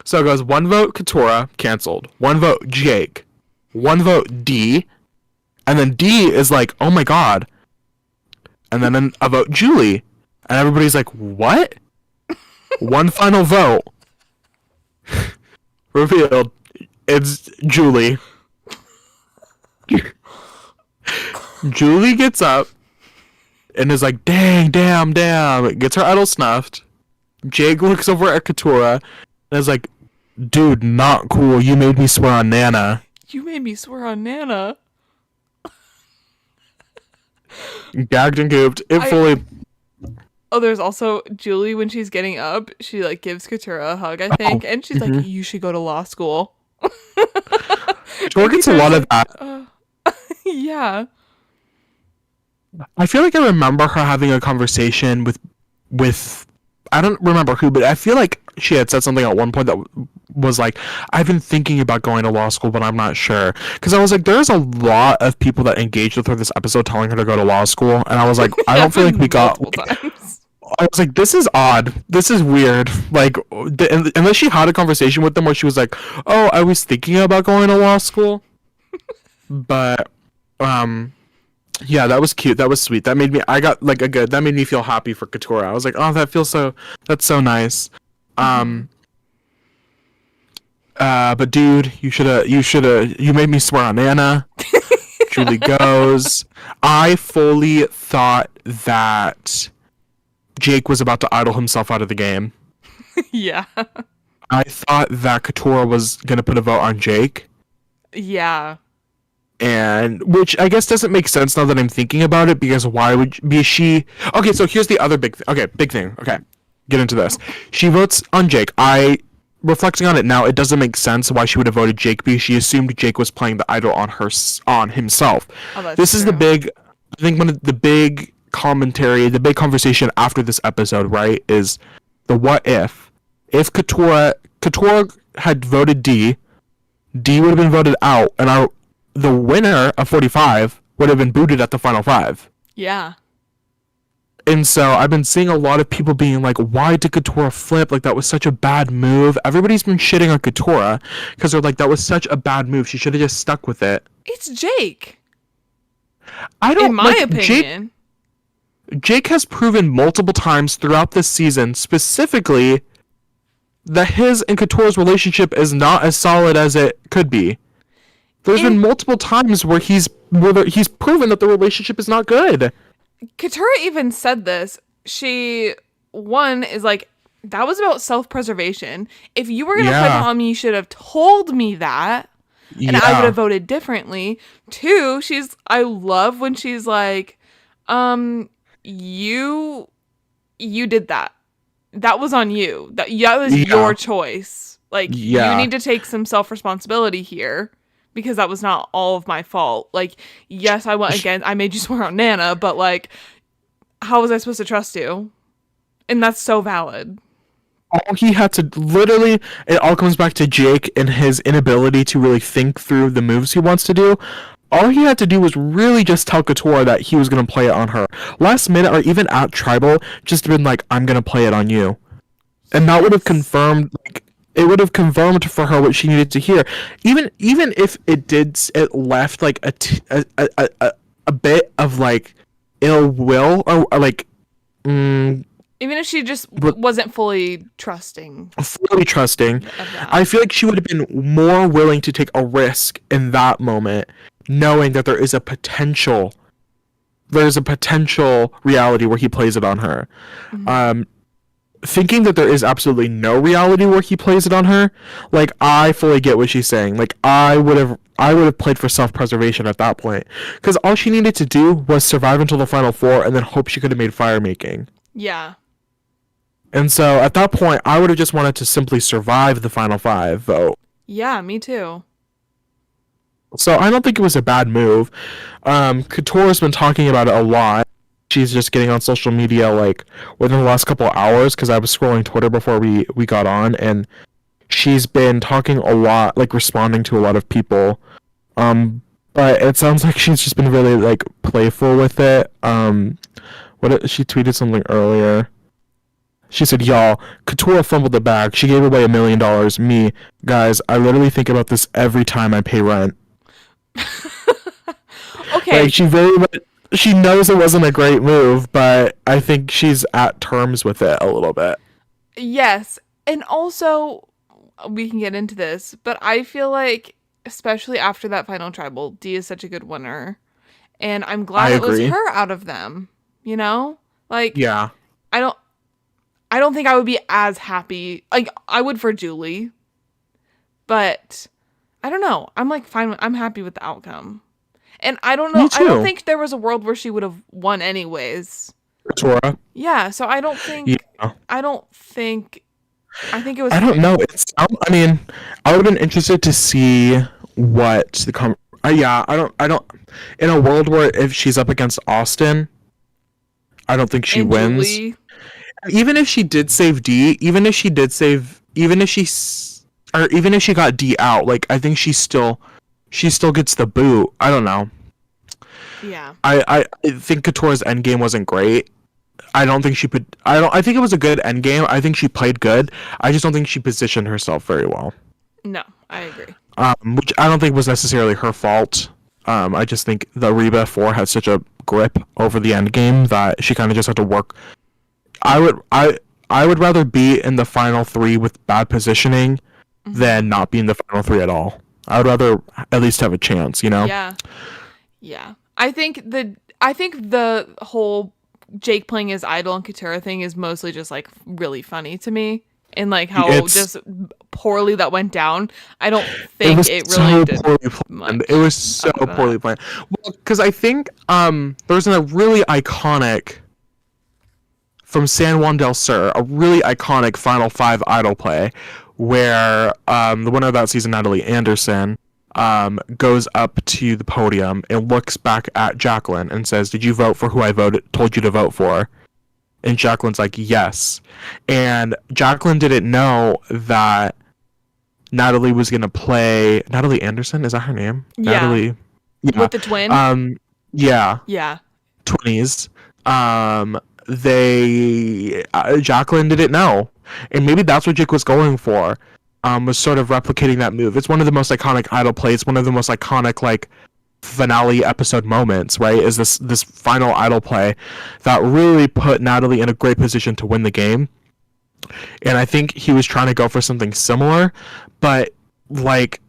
So it goes 1 vote Katora, canceled. 1 vote Jake. 1 vote D. And then D is like, oh my god. And then a vote Julie. And everybody's like, what? 1 final vote. Revealed. It's Julie. Julie gets up and is like, damn. Gets her idol snuffed. Jake looks over at Katora and is like, dude, not cool. You made me swear on Nana. You made me swear on Nana. Gagged and gooped. Oh, there's also Julie when she's getting up. She like gives Katura a hug, I think, and she's like, "You should go to law school." Katora gets a lot of that. Yeah. I feel like I remember her having a conversation with I don't remember who, but I feel like she had said something at one point that was like, I've been thinking about going to law school, but I'm not sure. Because I was like, there's a lot of people that engaged with her this episode telling her to go to law school. And I was like, I don't feel like we got... Times. I was like, this is odd. This is weird. Like, unless she had a conversation with them where she was like, oh, I was thinking about going to law school. But, yeah, that was cute. That was sweet. That made me, that made me feel happy for Katora. I was like, oh, that's so nice. But dude, you made me swear on Anna. Julie goes. I fully thought that Jake was about to idol himself out of the game. Yeah. I thought that Katora was gonna put a vote on Jake. Yeah. And which I guess doesn't make sense now that I'm thinking about it, because why would be she? Okay, so here's the other big thing. Okay, get into this. She votes on Jake. Reflecting on it now, it doesn't make sense why she would have voted Jake, because she assumed Jake was playing the idol on himself. Oh, this is I think one of the big conversation after this episode, right, is the what if Katora had voted D would have been voted out, and the winner of 45 would have been booted at the final 5. Yeah. And so I've been seeing a lot of people being like, why did Katora flip? Like, that was such a bad move. Everybody's been shitting on Katora because they're like, that was such a bad move. She should have just stuck with it. It's Jake. I don't In my opinion. Jake has proven multiple times throughout this season, specifically, that his and Katora's relationship is not as solid as it could be. There's been multiple times where he's proven that the relationship is not good. Katura even said this. She, one, is like, that was about self-preservation. If you were going to flip on me, you should have told me that. And I would have voted differently. Two, I love when she's like, you did that. That was on you. That was your choice. Like, you need to take some self-responsibility here. Because that was not all of my fault. Like, yes, I went against, I made you swear on Nana, but like, how was I supposed to trust you? And that's so valid. All he had to literally, it all comes back to Jake and his inability to really think through the moves he wants to do. All he had to do was really just tell Katora that he was going to play it on her. Last minute, or even at Tribal, just been like, I'm going to play it on you. And that would have confirmed, like, it would have confirmed for her what she needed to hear. Even if it left like a bit of like ill will or like even if she just wasn't fully trusting. I feel like she would have been more willing to take a risk in that moment, knowing that there is a potential reality where he plays it on her. Mm-hmm. Thinking that there is absolutely no reality where he plays it on her, like, I fully get what she's saying. Like, I would have played for self-preservation at that point, because all she needed to do was survive until the final four and then hope she could have made fire making. Yeah. And so at that point, I would have just wanted to simply survive the final five vote. Yeah, me too. So I don't think it was a bad move. Katora's been talking about it a lot. She's just getting on social media like within the last couple of hours, because I was scrolling Twitter before we got on, and she's been talking a lot, like responding to a lot of people. But it sounds like she's just been really like playful with it. She tweeted something earlier. She said, "Y'all, Katora fumbled the bag. She gave away $1 million. Me, guys, I literally think about this every time I pay rent." Okay. Like, she knows it wasn't a great move, but I think she's at terms with it a little bit. Yes. And also, we can get into this, but I feel like, especially after that final tribal, Dee is such a good winner. And I'm glad it was her out of them, you know? Like, yeah. I don't think I would be as happy. Like, I would for Julie. But I don't know. I'm like fine. I'm happy with the outcome. And I don't know. I don't think there was a world where she would have won anyways. Katora? Yeah. So I don't think. Yeah. I think it was. I don't know. I mean, I would have been interested to see what the I don't. In a world where if she's up against Austin, I don't think she wins. Julie. Even if she did save D, even if she got D out, like, I think she still gets the boot. I don't know. Yeah. I think Katora's endgame wasn't great. I think it was a good endgame. I think she played good. I just don't think she positioned herself very well. No, I agree. Which I don't think was necessarily her fault. I just think the Reba 4 had such a grip over the endgame that she kind of just had to work. I would rather be in the final 3 with bad positioning than not be in the final 3 at all. I would rather at least have a chance, you know? Yeah. Yeah. I think the whole Jake playing his idol and Katura thing is mostly just like really funny to me. And like how just poorly that went down. I don't think it really did much. It was so poorly planned. Well, because I think there was a really iconic from San Juan del Sur, a really iconic Final 5 idol play where the winner of that season, Natalie Anderson, goes up to the podium and looks back at Jacqueline and says, "Did you vote for who I told you to vote for?" And Jacqueline's like, "Yes." And Jacqueline didn't know that Natalie was going to play... Natalie Anderson? Is that her name? Yeah. Natalie. Yeah. With the twin? Yeah. Yeah. Twinnies. Jacqueline didn't know, and maybe that's what Jake was going for. Was sort of replicating that move. It's one of the most iconic idol plays, one of the most iconic like finale episode moments, right? Is this final idol play that really put Natalie in a great position to win the game. And I think he was trying to go for something similar, but like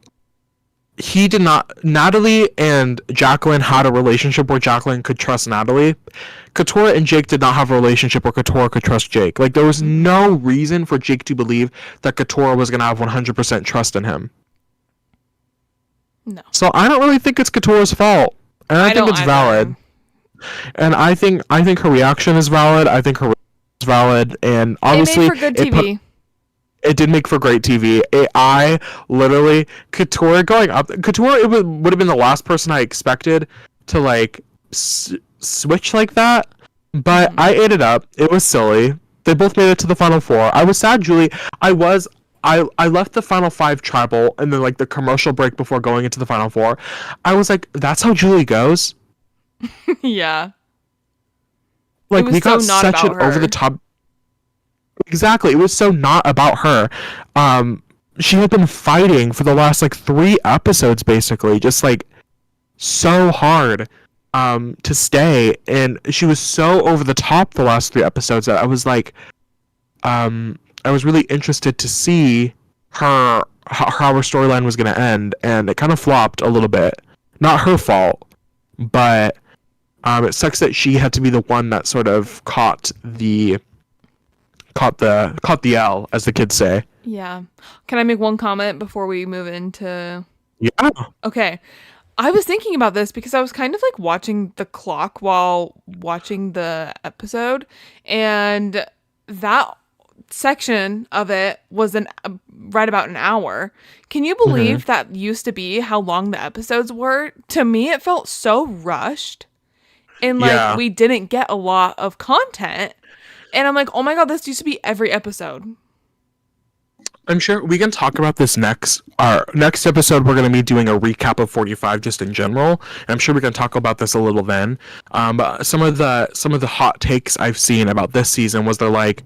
he did not. Natalie and Jacqueline had a relationship where Jacqueline could trust Natalie. Katurah and Jake did not have a relationship where Katurah could trust Jake. Like, there was no reason for Jake to believe that Katurah was going to have 100% trust in him. No. So I don't really think it's Katurah's fault. And I think it's valid. And I think her reaction is valid. I think her is valid. And obviously, it made for good TV. It did make for great TV. I literally, Katurah going up. Katurah would have been the last person I expected to like switch like that. But I ate it up. It was silly. They both made it to the final four. I was sad, Julie. I left the final five tribal and then like the commercial break before going into the final four. I was like, that's how Julie goes. Yeah. Like, we got such an over the top. Exactly. It was so not about her. She had been fighting for the last like 3 episodes, basically, just like so hard to stay, and she was so over the top the last 3 episodes that I was like, I was really interested to see how her storyline was going to end, and it kind of flopped a little bit. Not her fault, but it sucks that she had to be the one that sort of caught the L, as the kids say. Yeah. Can I make one comment before we move into... Yeah. Okay. I was thinking about this because I was kind of like watching the clock while watching the episode, and that section of it was right about an hour. Can you believe that used to be how long the episodes were? To me, it felt so rushed, and like we didn't get a lot of content. And I'm like, oh my god, this used to be every episode. I'm sure we can talk about this next. Our next episode, we're going to be doing a recap of 45 just in general. And I'm sure we can talk about this a little then. But some of the hot takes I've seen about this season was they're like,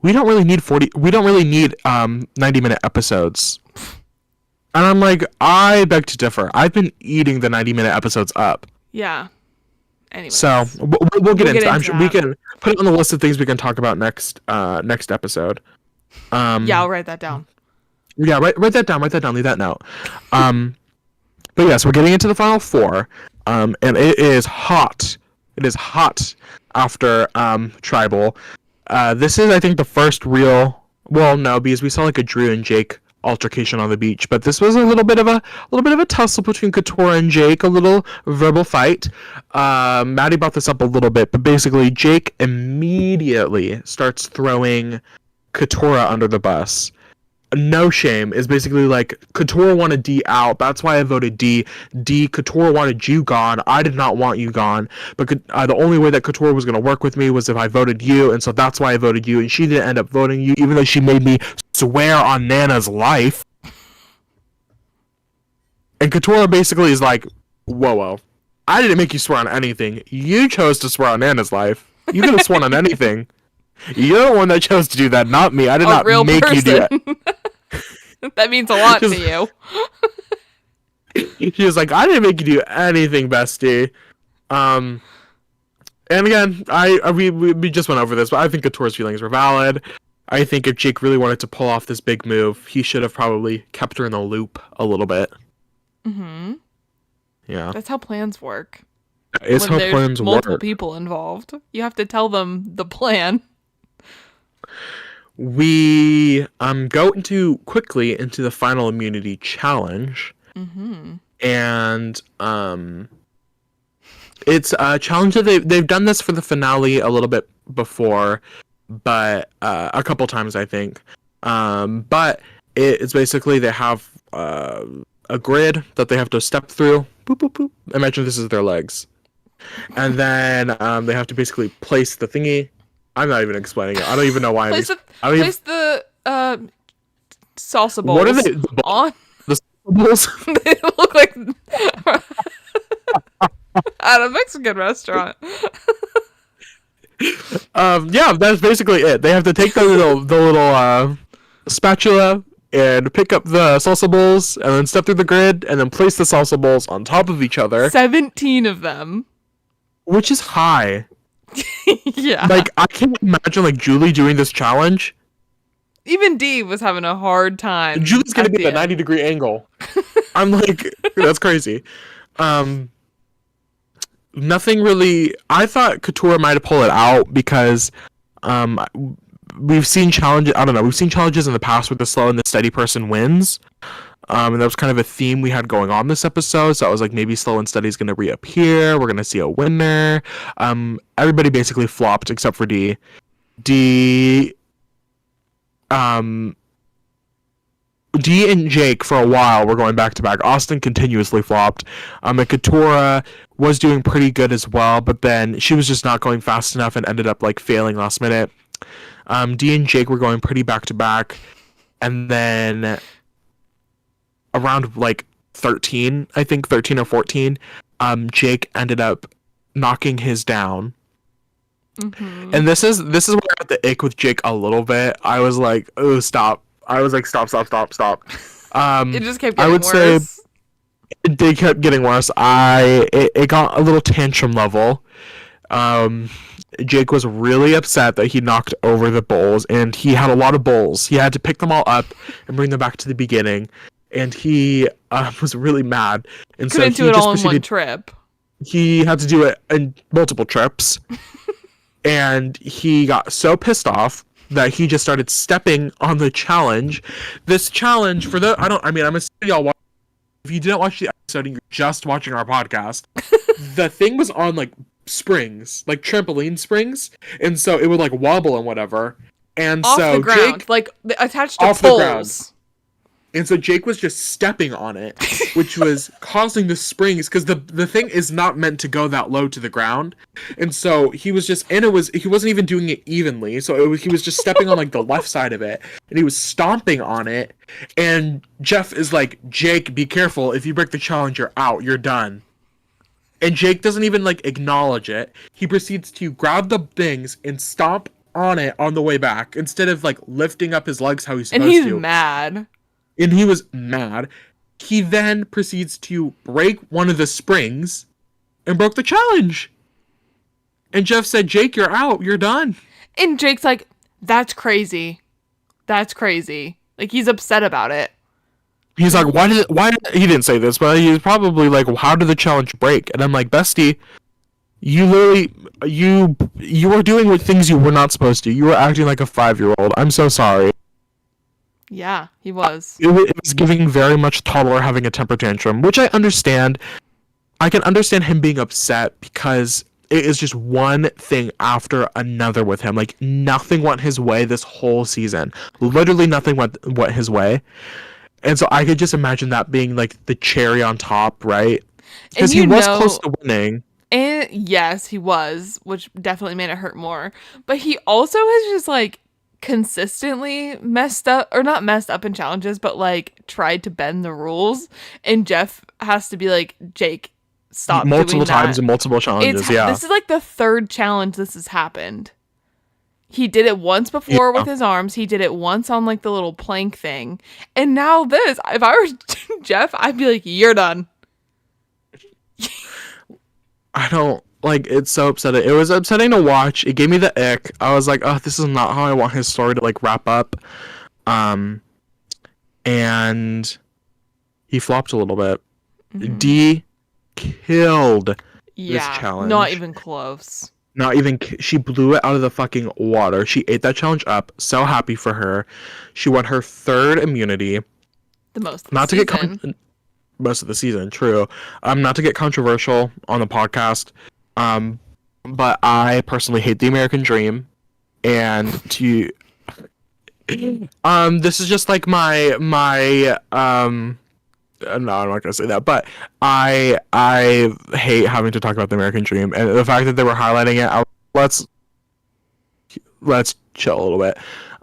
we don't really need 90-minute episodes. And I'm like, I beg to differ. I've been eating the 90-minute episodes up. Yeah. Anyway, so we'll get into that. I'm sure we can put it on the list of things we can talk about next episode. Yeah, I'll write that down. Yeah, write that down. Write that down. Leave that note. But yes, we're getting into the final four, and it is hot. It is hot after Tribal. This is, I think, the first real. Well, no, because we saw like a Drew and Jake altercation on the beach, but this was a little bit of a tussle between Katurah and Jake, a little verbal fight. Maddie brought this up a little bit, but basically Jake immediately starts throwing Katurah under the bus. No shame is basically like, Katurah wanted D out, that's why I voted D. Katurah wanted you gone, I did not want you gone, but the only way that Katurah was going to work with me was if I voted you, and so that's why I voted you, and she didn't end up voting you, even though she made me swear on Nana's life. And Katurah basically is like, whoa, I didn't make you swear on anything, you chose to swear on Nana's life, you could have sworn on anything. You're the one that chose to do that, not me. I did not make you do it. That means a lot to you. She was like, I didn't make you do anything, bestie. And again, we just went over this, but I think Katurah's feelings were valid. I think if Jake really wanted to pull off this big move, he should have probably kept her in the loop a little bit. Mm-hmm. Yeah. That's how plans work. It's how plans work. Multiple people involved. You have to tell them the plan. We go quickly into the final immunity challenge. Mm-hmm. And it's a challenge that they've done this for the finale a little bit before, but a couple times I think. But it's basically they have a grid that they have to step through. Boop, boop, boop. Imagine this is their legs. And then they have to basically place the thingy. I'm not even explaining it. I don't even know why. Place the salsa bowls. What are they? On? The salsa bowls? They look like at a Mexican restaurant. Yeah, that's basically it. They have to take the little spatula and pick up the salsa bowls and then step through the grid and then place the salsa bowls on top of each other, 17 of them. which is high. Yeah. Like, I can't imagine like Julie doing this challenge. Even Dee was having a hard time. Julie's gonna at be the at a end. 90-degree angle. I'm like, that's crazy. Nothing really. I thought Couture might have pulled it out because we've seen challenges. I don't know. We've seen challenges in the past where the slow and the steady person wins. And that was kind of a theme we had going on this episode. So I was like, maybe slow and steady is going to reappear. We're going to see a winner. Everybody basically flopped except for D. D and Jake for a while were going back to back. Austin continuously flopped. And Katura was doing pretty good as well, but then she was just not going fast enough and ended up like failing last minute. D and Jake were going pretty back to back, and then around like 13, I think 13 or 14, Jake ended up knocking his down. Mm-hmm. And this is where I got the ick with Jake a little bit. I was like, oh, stop. I was like, stop. It just kept getting I would worse. say they kept getting worse. It got a little tantrum level. Jake was really upset that he knocked over the bowls, and he had a lot of bowls. He had to pick them all up and bring them back to the beginning, and he was really mad. And Couldn't so do he it just all in one proceeded. trip. He had to do it in multiple trips, and he got so pissed off that he just started stepping on the challenge. This challenge for the I'm assuming y'all watch. If you didn't watch the episode and you're just watching our podcast, the thing was on like springs, like trampoline springs, and so it would like wobble and whatever. And Off so the ground, Jake like attached to off the ground. poles. And so Jake was just stepping on it, which was causing the springs, because the thing is not meant to go that low to the ground. And so he was just, and he wasn't even doing it evenly. So he was just stepping on like the left side of it, and he was stomping on it. And Jeff is like, Jake, be careful. If you break the challenge, you're out. You're done. And Jake doesn't even like acknowledge it. He proceeds to grab the things and stomp on it on the way back, instead of like lifting up his legs how he's supposed And he's to. mad. And he was mad. He then proceeds to break one of the springs and broke the challenge. And Jeff said, Jake, you're out. You're done. And Jake's like, that's crazy. That's crazy. Like, he's upset about it. He's like, he didn't say this, but he's probably like, well, how did the challenge break? And I'm like, bestie, you literally, you were doing things you were not supposed to. You were acting like a 5-year-old. I'm so sorry. Yeah, he was. It was giving very much toddler having a temper tantrum, which I understand. I can understand him being upset because it is just one thing after another with him. Like, nothing went his way this whole season. Literally nothing went his way. And so I could just imagine that being like the cherry on top, right? Because he was close to winning. And yes, he was, which definitely made it hurt more. But he also has just like consistently messed up, or not messed up in challenges, but like tried to bend the rules. And Jeff has to be like, Jake, stop Multiple doing times that. in multiple challenges, yeah. This is like the third challenge this has happened. He did it once before with his arms. He did it once on like the little plank thing. And now this. If I were Jeff, I'd be like, you're done. I don't, like, it's so upsetting. It was upsetting to watch. It gave me the ick. I was like, oh, this is not how I want his story to, like, wrap up. And he flopped a little bit. Mm-hmm. D killed this challenge. Not even close. Not even, she blew it out of the fucking water. She ate that challenge up. So happy for her. She won her 3rd immunity. The most. Not to get most of the season, true. Not to get controversial on the podcast, but I personally hate the American Dream, and to this is just like my no, I'm not gonna say that, but I hate having to talk about the American Dream, and the fact that they were highlighting it. Let's chill a little bit.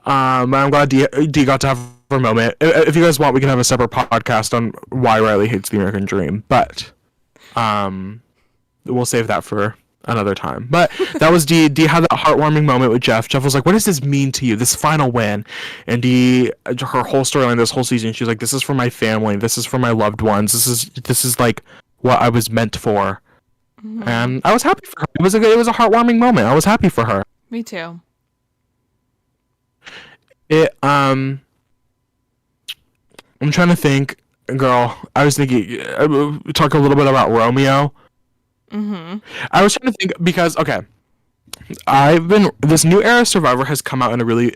I'm glad D got to have a moment. If you guys want, we can have a separate podcast on why Riley hates the American Dream, but we'll save that for another time. But that was Dee. Dee had that heartwarming moment with Jeff. Jeff was like, "What does this mean to you? This final win?" And Dee, her whole storyline this whole season, she was like, "This is for my family. This is for my loved ones. This is like what I was meant for." Mhm. And I was happy for her. It was a heartwarming moment. I was happy for her. Me too. I'm trying to think, girl. I was thinking, talk a little bit about Romeo. Mm-hmm. I was trying to think because this new era of Survivor has come out in a really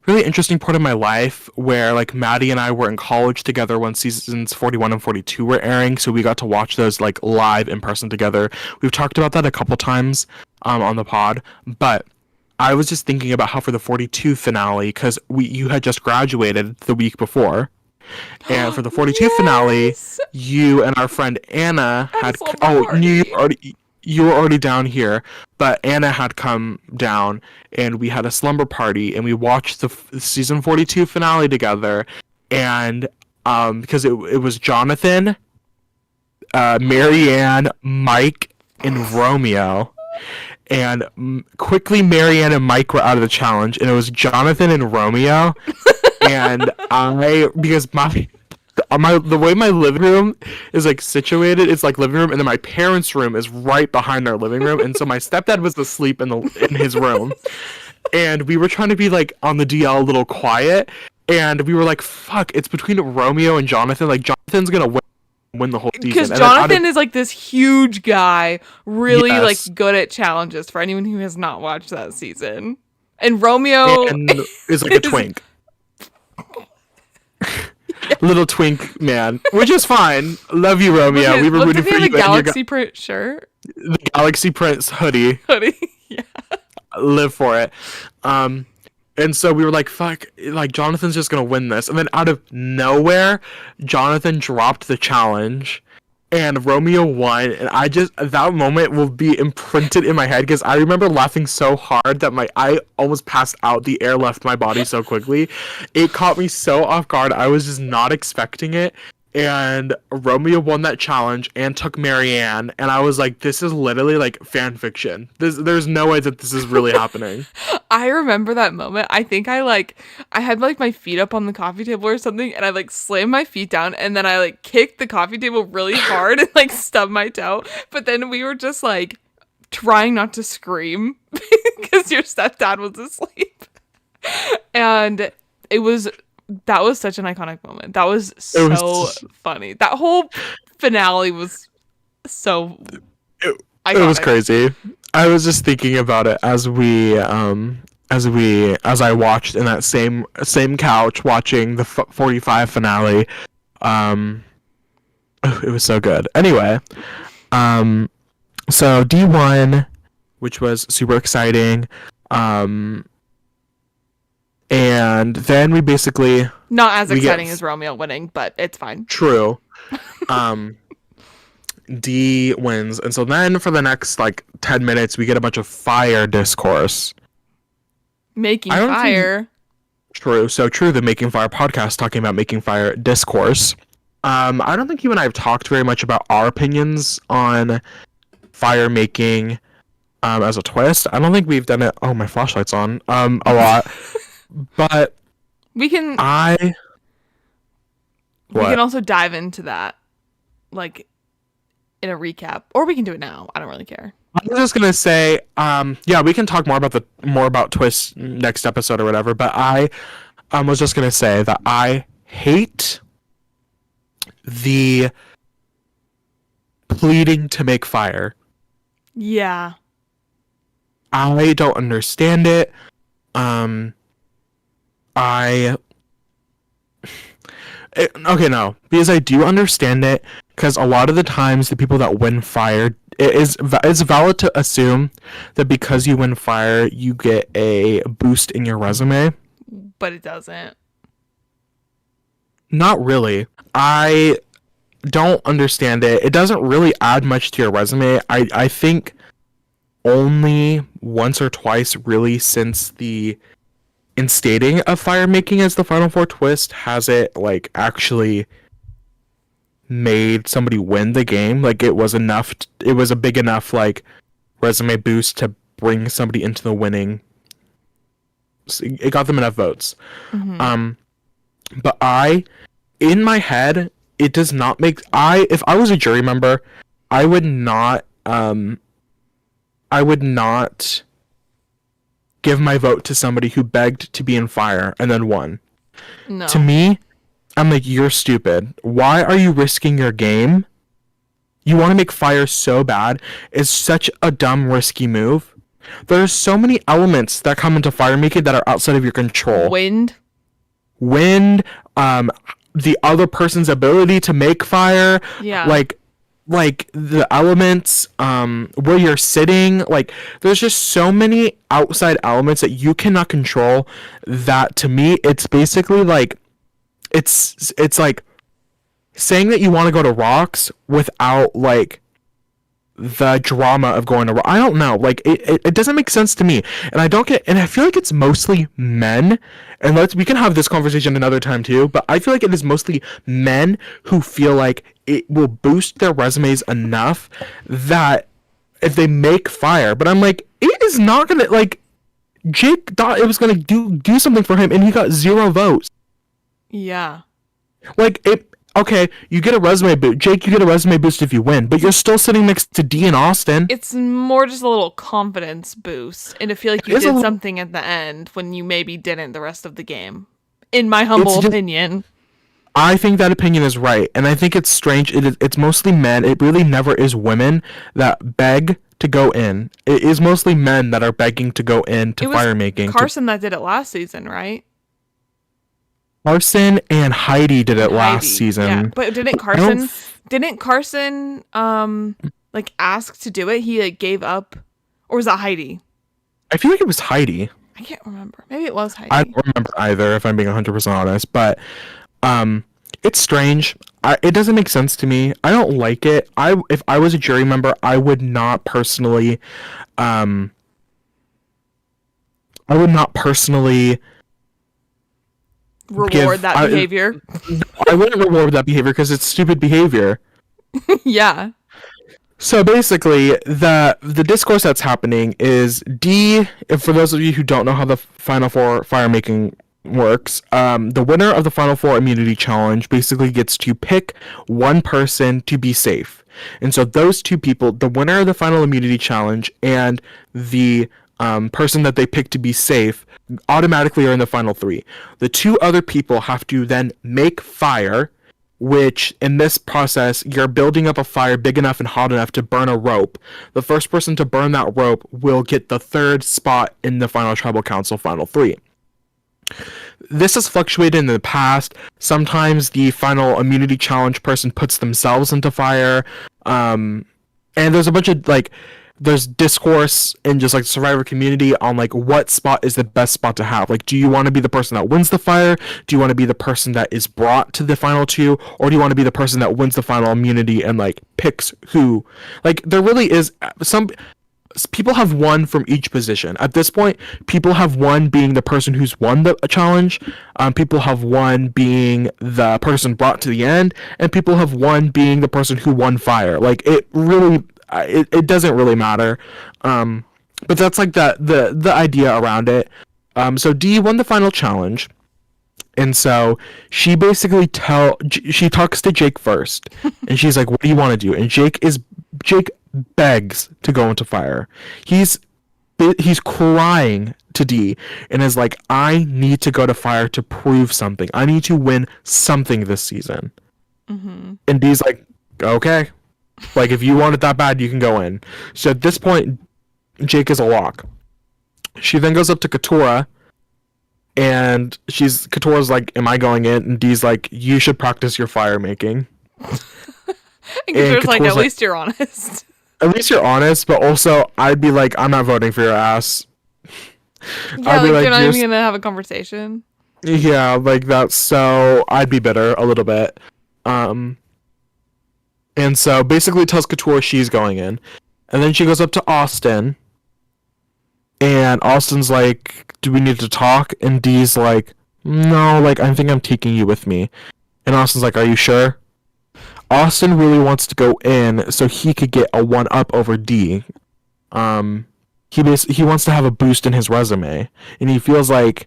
really interesting part of my life where like Maddie and I were in college together when seasons 41 and 42 were airing, so we got to watch those like live in person together. We've talked about that a couple times on the pod, but I was just thinking about how for the 42 finale, because you had just graduated the week before, and for the 42 finale, Yes! you and our friend Anna At a had slumber party. you were already down here, but Anna had come down, and we had a slumber party, and we watched the season 42 finale together, and because it was Jonathan, Marianne, Mike, and Romeo. And quickly Marianne and Mike were out of the challenge, and it was Jonathan and Romeo. And because the way my living room is like situated, it's like living room, and then my parents' room is right behind our living room, and so my stepdad was asleep in his room, and we were trying to be like on the DL a little quiet, and we were like, "Fuck, it's between Romeo and Jonathan. Like Jonathan's gonna win the whole season." Because And Jonathan is like this huge guy, really Yes. like good at challenges for anyone who has not watched that season. And Romeo is like a twink. Little twink man, which is fine. Love you, Romeo. We were rooting for you. the and your Galaxy print shirt the Galaxy Prince hoodie. hoodie. Yeah. Live for it. And so we were like, fuck, like Jonathan's just gonna win this. And then out of nowhere, Jonathan dropped the challenge and Romeo won. And that moment will be imprinted in my head because I remember laughing so hard that I almost passed out. The air left my body so quickly. It caught me so off guard. I was just not expecting it. And Romeo won that challenge and took Marianne, and I was like, this is literally like fan fiction. There's no way that this is really happening. I remember that moment. I think I had like my feet up on the coffee table or something, and I like slammed my feet down, and then I like kicked the coffee table really hard and like stubbed my toe. But then we were just like trying not to scream because your stepdad was asleep. And that was such an iconic moment. That was so funny. That whole finale was so It was crazy. I was just thinking about it as I watched in that same couch watching the 45 finale. It was so good. Anyway, so D1, which was super exciting. And then we basically not as exciting as Romeo winning, but it's fine. True. D wins, and so then for the next like 10 minutes, we get a bunch of fire discourse. Making fire. True. So true. The Making Fire podcast talking about making fire discourse. I don't think you and I have talked very much about our opinions on fire making as a twist. I don't think we've done it. Oh, my flashlight's on. A lot. But we can also dive into that like in a recap, or we can do it now. I don't really care. I was just gonna say, yeah, we can talk more about twists next episode or whatever. But I was just gonna say that I hate the pleading to make fire. Yeah. I don't understand it. Okay, no, because I do understand it, because a lot of the times the people that win fire, it's valid to assume that because you win fire, you get a boost in your resume. But it doesn't. Not really. I don't understand it. It doesn't really add much to your resume. I think only once or twice, really, since the instating of fire making as the Final Four twist has it like actually made somebody win the game. Like it was enough. It was a big enough like resume boost to bring somebody into the winning. It got them enough votes. Mm-hmm. But in my head, it does not make. If I was a jury member, I would not. I would not give my vote to somebody who begged to be in fire and then won. No. To me, I'm like, you're stupid. Why are you risking your game? You want to make fire so bad. It's such a dumb, risky move. There's so many elements that come into fire making that are outside of your control. Wind, the other person's ability to make fire. Yeah. Like the elements, where you're sitting, like there's just so many outside elements that you cannot control that to me it's basically like it's like saying that you want to go to rocks without like the drama of going to I don't know, like it doesn't make sense to me, and I don't get, and I feel like it's mostly men, and we can have this conversation another time too, but I feel like it is mostly men who feel like it will boost their resumes enough that if they make fire, but I'm like, it is not gonna, like, Jake thought it was gonna do something for him and he got 0 votes. yeah. Like, okay, you get a resume boost. Jake, you get a resume boost if you win, but you're still sitting next to Dee and Austin. It's more just a little confidence boost, and to feel like you It is did something at the end when you maybe didn't the rest of the game. In my humble opinion. I think that opinion is right, and I think it's strange. It's mostly men. It really never is women that beg to go in. It is mostly men that are begging to go into fire making. Carson that did it last season, right? Carson and Heidi did it last season. Yeah, but didn't Carson like ask to do it? He like gave up, or was that Heidi? I feel like it was Heidi. I can't remember. Maybe it was Heidi. I don't remember either, if I'm being 100% honest. But it's strange. It doesn't make sense to me. I don't like it. If I was a jury member, I would not personally reward that behavior. I wouldn't reward that behavior because it's stupid behavior. Yeah. So basically, the discourse that's happening is for those of you who don't know how the Final Four fire making works, the winner of the Final Four immunity challenge basically gets to pick one person to be safe. And so those two people, the winner of the final immunity challenge and the person that they pick to be safe, automatically are in the final 3. The 2 other people have to then make fire, which in this process, you're building up a fire big enough and hot enough to burn a rope. The first person to burn that rope will get the 3rd spot in the final tribal council final 3. This has fluctuated in the past. Sometimes the final immunity challenge person puts themselves into fire. And there's a bunch of there's discourse in just like the Survivor community on like what spot is the best spot to have. Like, do you want to be the person that wins the fire? Do you want to be the person that is brought to the final 2? Or do you want to be the person that wins the final immunity and like picks who? Like, there really is some people have one from each position. At this point, people have one being the person who's won the challenge. People have one being the person brought to the end, and people have one being the person who won fire. Like, it really, it doesn't really matter. But that's like the idea around it. So Dee won the final challenge. And so she basically she talks to Jake first, and she's like, "What do you want to do?" And Jake begs to go into fire. He's crying to Dee and is like, "I need to go to fire to prove something. I need to win something this season." Mm-hmm. And Dee's like, "Okay, like if you want it that bad, you can go in." So at this point, Jake is a lock. She then goes up to Katurah. And Katura's like, "Am I going in?" And Dee's like, "You should practice your fire making." And Katura's like, "At least you're honest." At least you're honest, but also I'd be like, "I'm not voting for your ass." Yeah, like you're not even gonna have a conversation. Yeah, like that's so I'd be bitter a little bit. And so basically tells Katurah she's going in. And then she goes up to Austin. And Austin's like, "Do we need to talk?" And Dee's like, "No, like I think I'm taking you with me." And Austin's like, "Are you sure?" Austin really wants to go in so he could get a 1-up over D. He wants to have a boost in his resume, and he feels like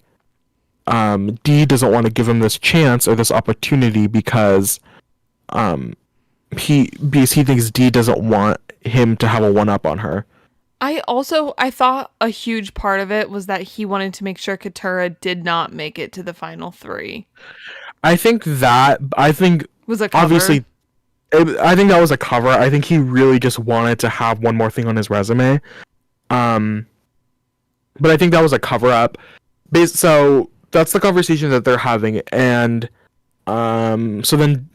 D doesn't want to give him this chance or this opportunity because he thinks D doesn't want him to have a 1-up on her. I thought a huge part of it was that he wanted to make sure Katurah did not make it to the final 3. I think Was a cover. obviously I think that was a cover. I think he really just wanted to have one more thing on his resume. But I think that was a cover up. So that's the conversation that they're having, and so then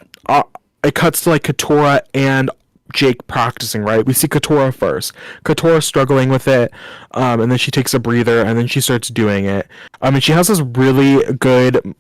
it cuts to like Katurah and Jake practicing, right? We see Katurah first. Katurah struggling with it, and then she takes a breather, and then she starts doing it. And she has this really good.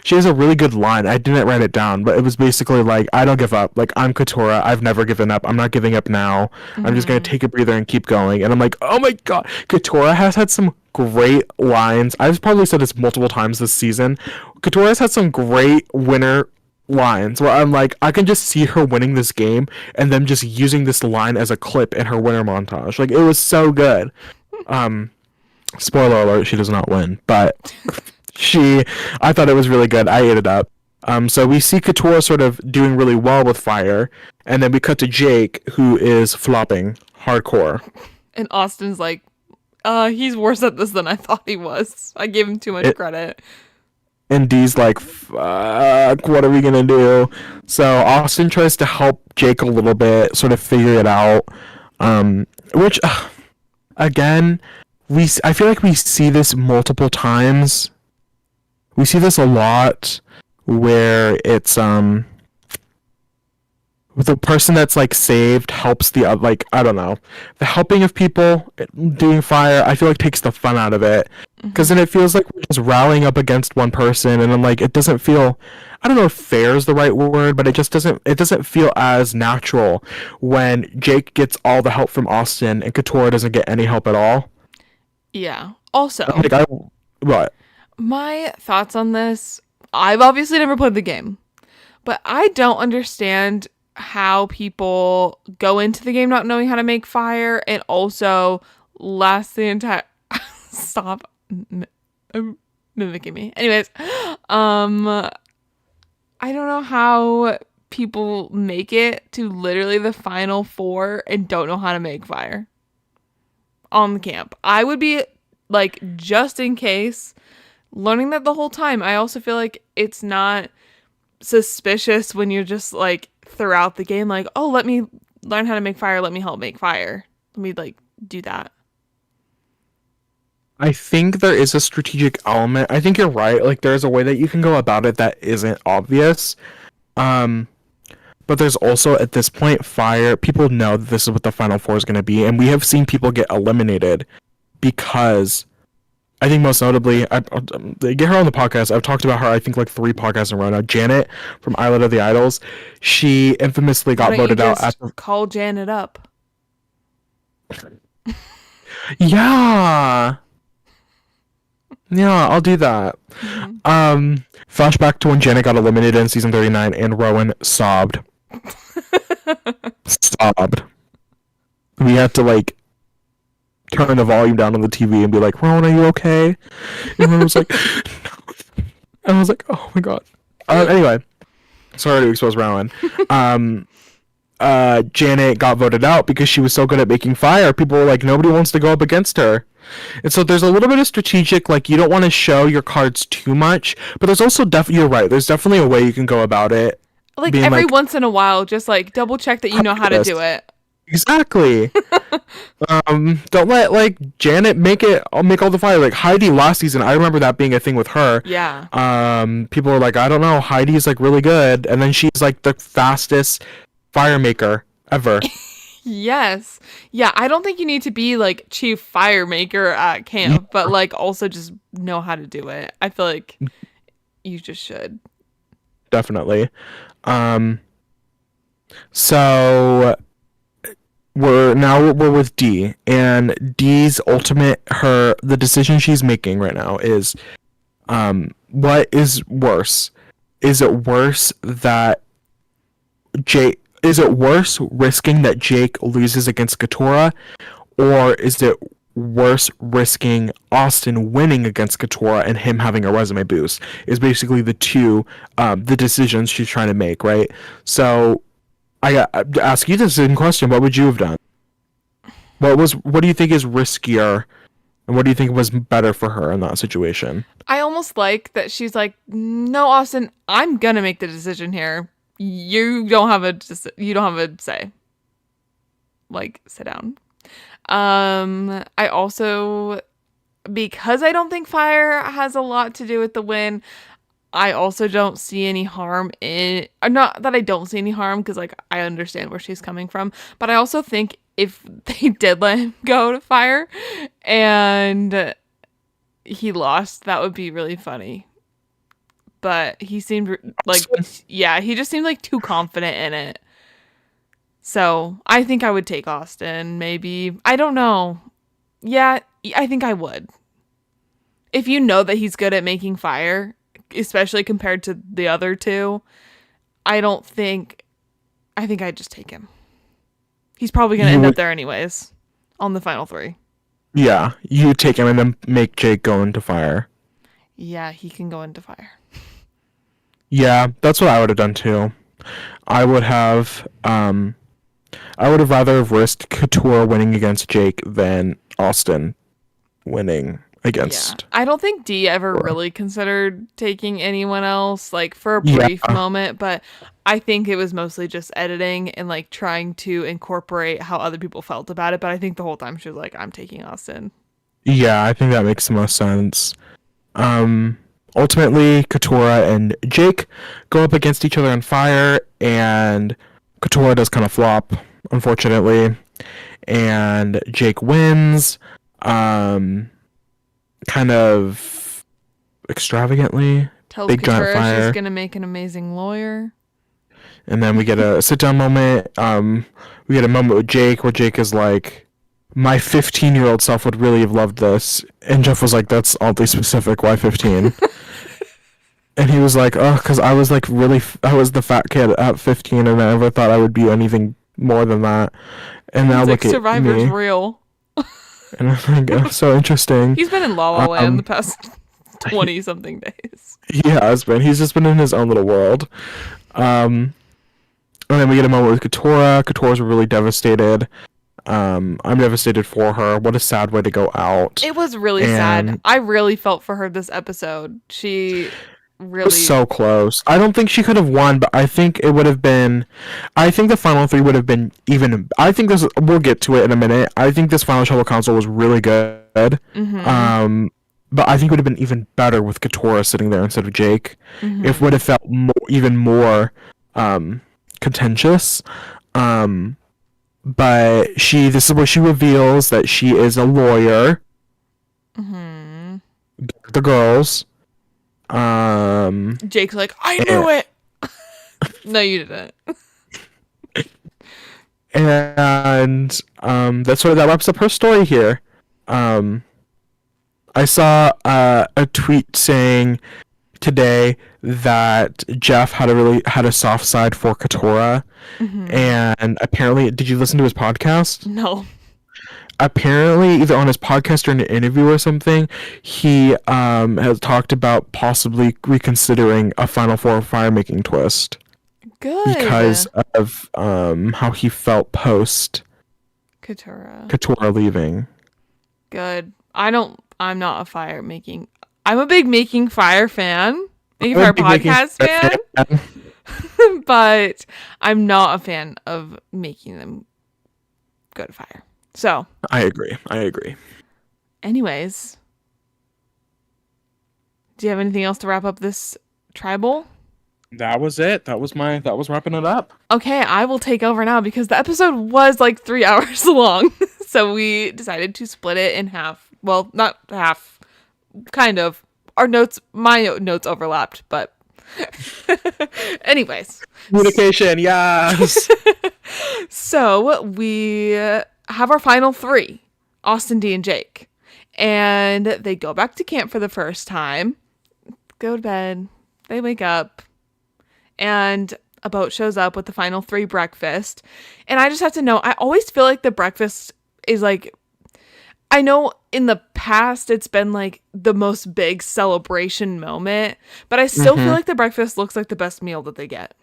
She has a really good line. I didn't write it down, but it was basically like, I don't give up. Like, I'm Katurah. I've never given up. I'm not giving up now. I'm just going to take a breather and keep going. And I'm like, oh my God. Katurah has had some great lines. I've probably said this multiple times this season. Katurah has had some great winner lines where I'm like, I can just see her winning this game and them just using this line as a clip in her winner montage. Like, it was so good. Spoiler alert, she does not win, but I thought it was really good. I ate it up. So we see Katurah sort of doing really well with fire, and then we cut to Jake, who is flopping hardcore. And Austin's like, he's worse at this than I thought he was. I gave him too much credit. And Dee's like, fuck, what are we gonna do? So Austin tries to help Jake a little bit, sort of figure it out. Which, again, I feel like we see this multiple times. We see this a lot where it's the person that's like saved helps the like, I don't know, the helping of people doing fire, I feel like takes the fun out of it, because then it feels like we're just rallying up against one person, and I'm like, it doesn't feel, I don't know if fair is the right word, but it doesn't feel as natural when Jake gets all the help from Austin and Katurah doesn't get any help at all. Yeah. Also, Like, what? My thoughts on this, I've obviously never played the game, but I don't understand how people go into the game not knowing how to make fire and also last the entire stop mimicking me. Anyways, I don't know how people make it to literally the final 4 and don't know how to make fire on the camp. I would be like, just in case, learning that the whole time. I also feel like it's not suspicious when you're just like throughout the game, like, oh, let me learn how to make fire. Let me help make fire. Let me like do that. I think there is a strategic element. I think you're right. Like, there's a way that you can go about it that isn't obvious. But there's also, at this point, fire. People know that this is what the Final Four is going to be, and we have seen people get eliminated because, I think most notably, they get her on the podcast. I've talked about her, I think, like 3 podcasts in a row now. Janet from Island of the Idols. She infamously got voted out at call Janet up. Yeah. Yeah, I'll do that. Mm-hmm. Flashback to when Janet got eliminated in season 39 and Rowan sobbed. Sobbed. We had to like turn the volume down on the TV and be like, Rowan, are you okay? And Rowan was like, no. And I was like, oh my God. Anyway, sorry to expose Rowan. Janet got voted out because she was so good at making fire. People were like, nobody wants to go up against her. And so there's a little bit of strategic, like, you don't want to show your cards too much, but there's also you're right, there's definitely a way you can go about it. Like, every once in a while, just like double check that you know how to do it. Exactly. Don't let like Janet make all the fire. Like Heidi last season, I remember that being a thing with her. Yeah. People were like, I don't know, Heidi's like really good, and then she's like the fastest fire maker ever. Yes. Yeah, I don't think you need to be like chief fire maker at camp, but like also just know how to do it. I feel like you just should. Definitely. So we're with Dee, and Dee's the decision she's making right now is, what is worse? Is it worse that Jake? Is it worse risking that Jake loses against Katora, or is it worse risking Austin winning against Katora and him having a resume boost? Is basically the decisions she's trying to make, right? So I ask you the same question: what would you have done? What do you think is riskier, and what do you think was better for her in that situation? I almost like that she's like, no, Austin, I'm gonna make the decision here. You don't have a say. Like, sit down. I also, because I don't think fire has a lot to do with the win, I also don't see any harm in, not that I don't see any harm, because like I understand where she's coming from, but I also think if they did let him go to fire and he lost, that would be really funny. But he seemed like, yeah, he just seemed like too confident in it. So I think I would take Austin, maybe. I don't know. Yeah, I think I would. If you know that he's good at making fire, especially compared to the other two, I think I'd just take him. He's probably going to end up there anyways on the final 3. Yeah, you take him and then make Jake go into fire. Yeah, he can go into fire. Yeah, that's what I would have done too. I would have rather have risked Couture winning against Jake than Austin winning against. Yeah. I don't think Dee ever really considered taking anyone else, like for a brief moment, but I think it was mostly just editing and like trying to incorporate how other people felt about it. But I think the whole time she was like, I'm taking Austin. Yeah, I think that makes the most sense. Ultimately, Katora and Jake go up against each other on fire, and Katora does kind of flop, unfortunately, and Jake wins, kind of extravagantly. Tells big giant Katura fire. she's gonna make an amazing lawyer. And then we get a sit-down moment. We get a moment with Jake where Jake is like, my 15-year-old self would really have loved this. And Jeff was like, that's oddly specific. Why 15? And he was like, oh, because I was like I was the fat kid at 15 and I never thought I would be anything more than that. And now He's look like, Survivor's at me. real. And I'm like, oh, so interesting. He's been in La La Land the past 20-something days. He has been. He's just been in his own little world. And then we get a moment with Katora. Katora's really devastated. I'm devastated for her. What a sad way to go out. It was really sad. I really felt for her this episode. She really was so close. I don't think she could have won, but I think it would have been. I think the final 3 would have been even. I think this. We'll get to it in a minute. I think this final Tribal Council was really good. Mm-hmm. But I think it would have been even better with Katora sitting there instead of Jake. Mm-hmm. It would have felt even more contentious. But this is where she reveals that she is a lawyer. Mm-hmm. The girls. Jake's like, I knew it. No, you didn't. And that wraps up her story here. I saw a tweet saying today that Jeff had a soft side for Katora, and apparently, did you listen to his podcast? No. Apparently, either on his podcast or in an interview or something, he has talked about possibly reconsidering a Final Four fire making twist. Good. Because of how he felt post Katora leaving. Good. I'm not a fire making. I'm a big making fire fan. Making fire podcast fan. But I'm not a fan of making them go to fire. So I agree. Anyways, do you have anything else to wrap up this tribal? That was it. That was wrapping it up. Okay, I will take over now because the episode was like 3 hours long. So we decided to split it in half. Well, not half. Kind of. My notes overlapped, but anyways. Communication, yes. So we have our final 3, Austin, Dee, and Jake. And they go back to camp for the first time. Go to bed. They wake up. And a boat shows up with the final 3 breakfast. And I just have to know, I always feel like the breakfast is like, I know in the past it's been like the most big celebration moment, but I still feel like the breakfast looks like the best meal that they get.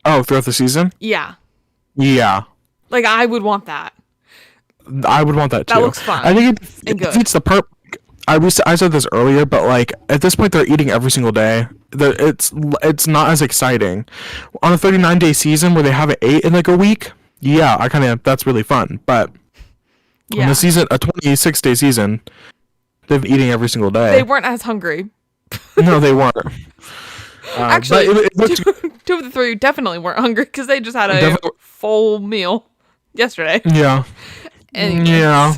Oh, throughout the season? Yeah. Yeah. Like, I would want that. I would want that too. That looks fun I think and it good. defeats the purpose. I said this earlier, but like at this point they're eating every single day. It's not as exciting. On a 39-day season where they haven't ate in like a week, yeah, that's really fun. But on Yeah. a 26-day season, they've been eating every single day. They weren't as hungry. No, they weren't. Actually, but it looks, 2 of the 3 definitely weren't hungry because they just had a Definitely- full meal yesterday. yeah, Anyways. yeah.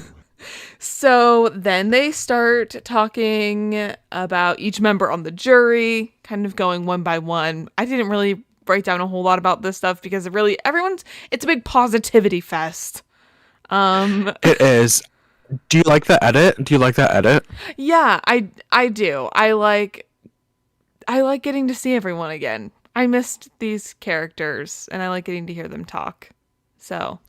So then they start talking about each member on the jury, kind of going one by one. I didn't really write down a whole lot about this stuff because it's a big positivity fest. It is. Do you like the edit? Do you like that edit? Yeah, I do. I like getting to see everyone again. I missed these characters and I like getting to hear them talk. So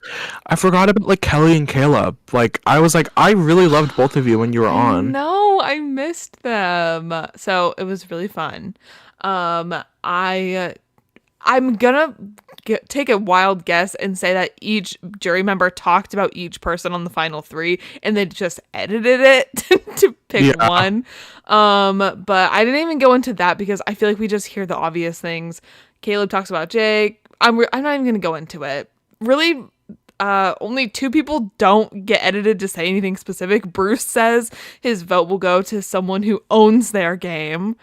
I forgot about like Kelly and Caleb. Like I was like, I really loved both of you when you were on. No, I missed them. So it was really fun. I'm gonna take a wild guess and say that each jury member talked about each person on the final 3 and then just edited it to pick one. But I didn't even go into that because I feel like we just hear the obvious things. Caleb talks about Jake. I'm not even gonna go into it. Really, only 2 people don't get edited to say anything specific. Bruce says his vote will go to someone who owns their game.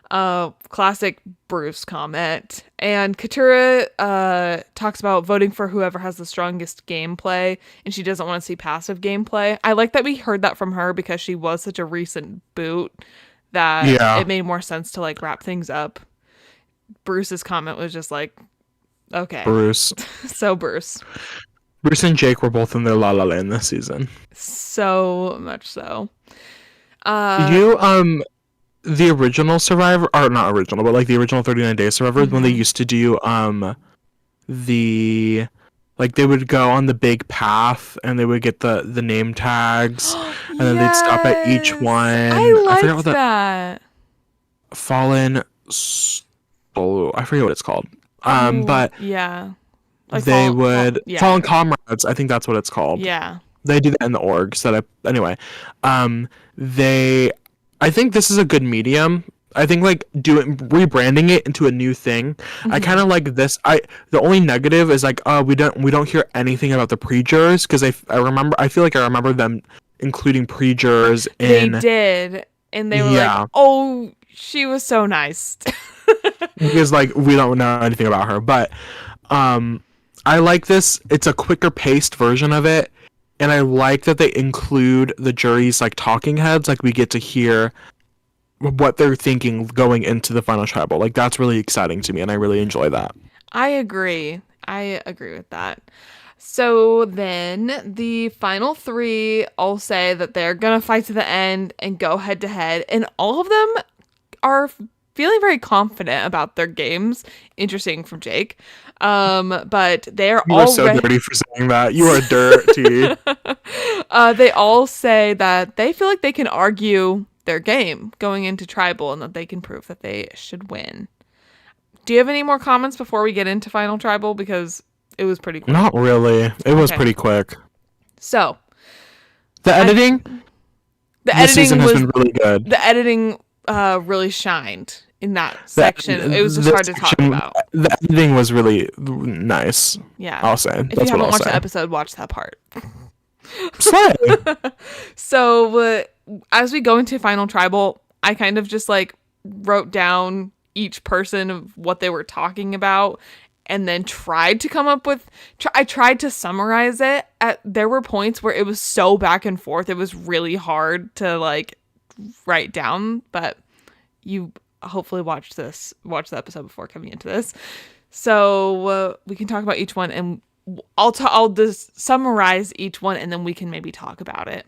Classic Bruce comment. And Katura talks about voting for whoever has the strongest gameplay, and she doesn't want to see passive gameplay. I like that we heard that from her because she was such a recent boot that it made more sense to like wrap things up. Bruce's comment was just like, okay. Bruce. So Bruce and Jake were both in their La La Land this season. So much so. The original Survivor, or not original, but like the original 39-day Survivor, when they used to do they would go on the big path and they would get the name tags and then they'd stop at each one. I forget like that. Fallen Solo. I forget what it's called. But yeah. Like they would yeah. Fallen Comrades. I think that's what it's called. Yeah. They do that in the orgs. I think this is a good medium. I think like rebranding it into a new thing. I kind of like this. The only negative is like we don't hear anything about the pre-jurors because I feel like I remember them including pre-jurors in. They did, and they were like, "Oh, she was so nice." Because like we don't know anything about her, but I like this. It's a quicker paced version of it. And I like that they include the jury's like talking heads. Like we get to hear what they're thinking going into the final tribal. Like that's really exciting to me, and I really enjoy that. I agree with that. So then the final 3 all say that they're gonna fight to the end and go head to head, and all of them are feeling very confident about their games. Interesting from Jake. But they're all. You are so dirty for saying that. You are dirty. They all say that they feel like they can argue their game going into tribal and that they can prove that they should win. Do you have any more comments before we get into final tribal? Because it was pretty quick. Not really. It was pretty quick. So the editing. This season has been really good. The editing really shined in that section. It was just hard to talk about. The editing was really nice. Yeah, I'll say. If you haven't watched the episode, watch that part. Slay. So as we go into final tribal, I kind of just like wrote down each person of what they were talking about and then tried to come up with I tried to summarize it. There were points where it was so back and forth, it was really hard to like write down, but you hopefully watch the episode before coming into this, so we can talk about each one, and I'll just summarize each one and then we can maybe talk about it.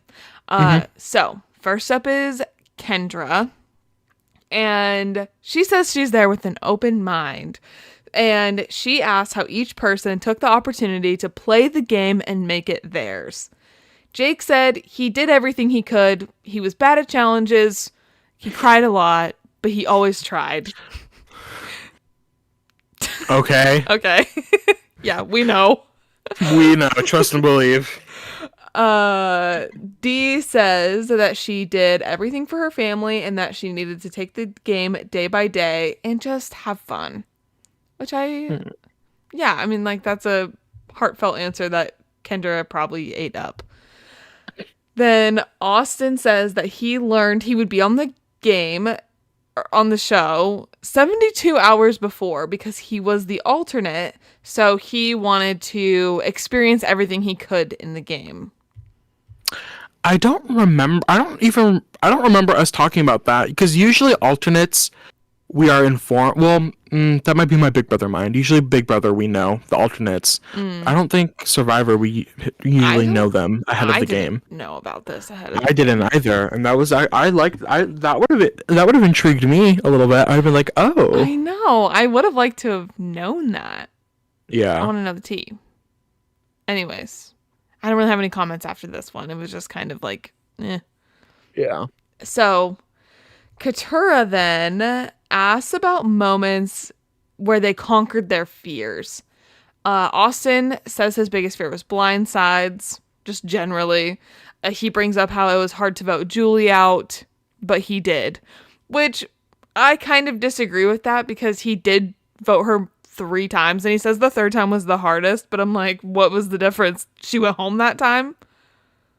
So first up is Kendra, and she says she's there with an open mind. And she asked how each person took the opportunity to play the game and make it theirs. Jake said he did everything he could. He was bad at challenges. He cried a lot, but he always tried. Okay. Okay. Yeah, we know. We know. Trust and believe. Dee says that she did everything for her family and that she needed to take the game day by day and just have fun. Which yeah, I mean, like, that's a heartfelt answer that Kendra probably ate up. Then Austin says that he learned he would be on the game, or on the show, 72 hours before because he was the alternate, so he wanted to experience everything he could in the game. I don't remember us talking about that because usually alternates we are informed. Well, that might be my Big Brother mind. Usually Big Brother we know the alternates. I don't think Survivor we usually know them ahead of the game. Know about this ahead of I didn't either, and that was I liked that would have intrigued me a little bit. I'd been like, oh, I know. I would have liked to have known that. yeah. I want to know the tea. Anyways, I don't really have any comments after this one. It was just kind of like, eh. Yeah. So, Katura then asks about moments where they conquered their fears. Austin says his biggest fear was blindsides, just generally. He brings up how it was hard to vote Julie out, but he did. Which I kind of disagree with that because he did vote her 3 times and he says the 3rd time was the hardest, but I'm like, what was the difference? She went home that time?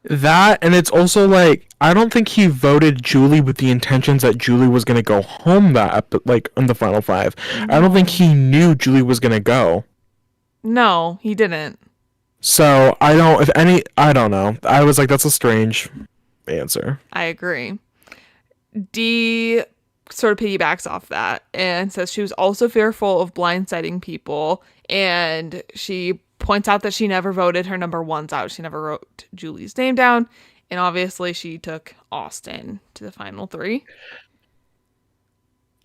That, and it's also like I don't think he voted Julie with the intentions that Julie was gonna go home in the final 5. I don't think he knew Julie was gonna go. No, he didn't. So I don't know. I was like, that's a strange answer. I agree. Dee sort of piggybacks off that and says she was also fearful of blindsiding people, and she points out that she never voted her number 1s out. She never wrote Julie's name down, and obviously she took Austin to the final 3.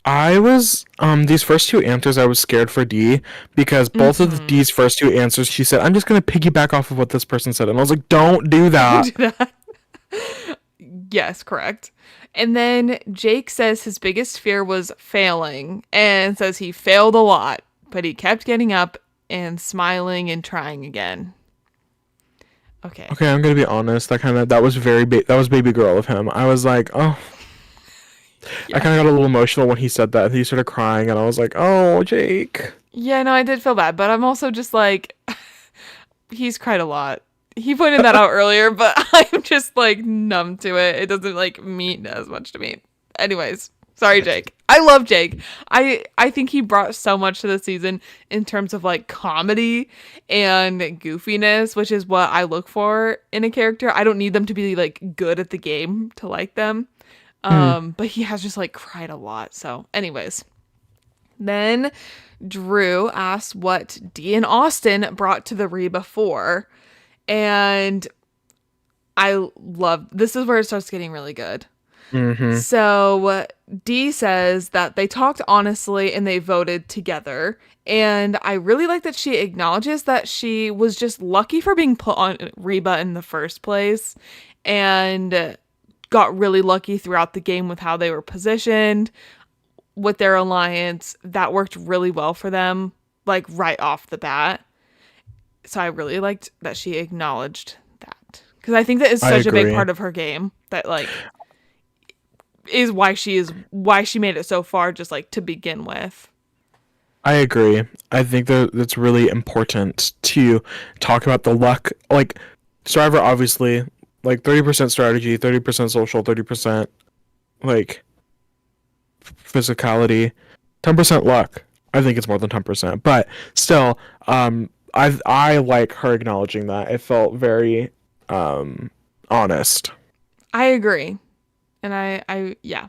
I was these first 2 answers I was scared for Dee because both of Dee's first 2 answers she said, I'm just gonna piggyback off of what this person said, and I was like, don't do that. Do that. Yes, correct. And then Jake says his biggest fear was failing and says he failed a lot, but he kept getting up and smiling and trying again. Okay. Okay, I'm gonna be honest. That was that was baby girl of him. I was like, oh. Yeah. I kind of got a little emotional when he said that. He started crying, and I was like, oh, Jake. Yeah, no, I did feel bad, but I'm also just like, he's cried a lot. He pointed that out earlier, but I'm just like numb to it. It doesn't like mean as much to me. Anyways, sorry, Jake. I love Jake. I think he brought so much to the season in terms of like comedy and goofiness, which is what I look for in a character. I don't need them to be like good at the game to like them. But he has just like cried a lot. So anyways, then Drew asked what Dee and Austin brought to the Reba 4. And I love, this is where it starts getting really good. Mm-hmm. So Dee says that they talked honestly and they voted together. And I really like that she acknowledges that she was just lucky for being put on Reba in the first place and got really lucky throughout the game with how they were positioned with their alliance. That worked really well for them, like right off the bat. So I really liked that she acknowledged that, because I think that is such a big part of her game that like is why she made it so far, just like to begin with. I agree. I think that that's really important to talk about the luck. Like Survivor, obviously, like 30% strategy, 30% social, 30% like physicality, 10% luck. I think it's more than 10%, but still, I like her acknowledging that. It felt very honest. I agree. And I yeah,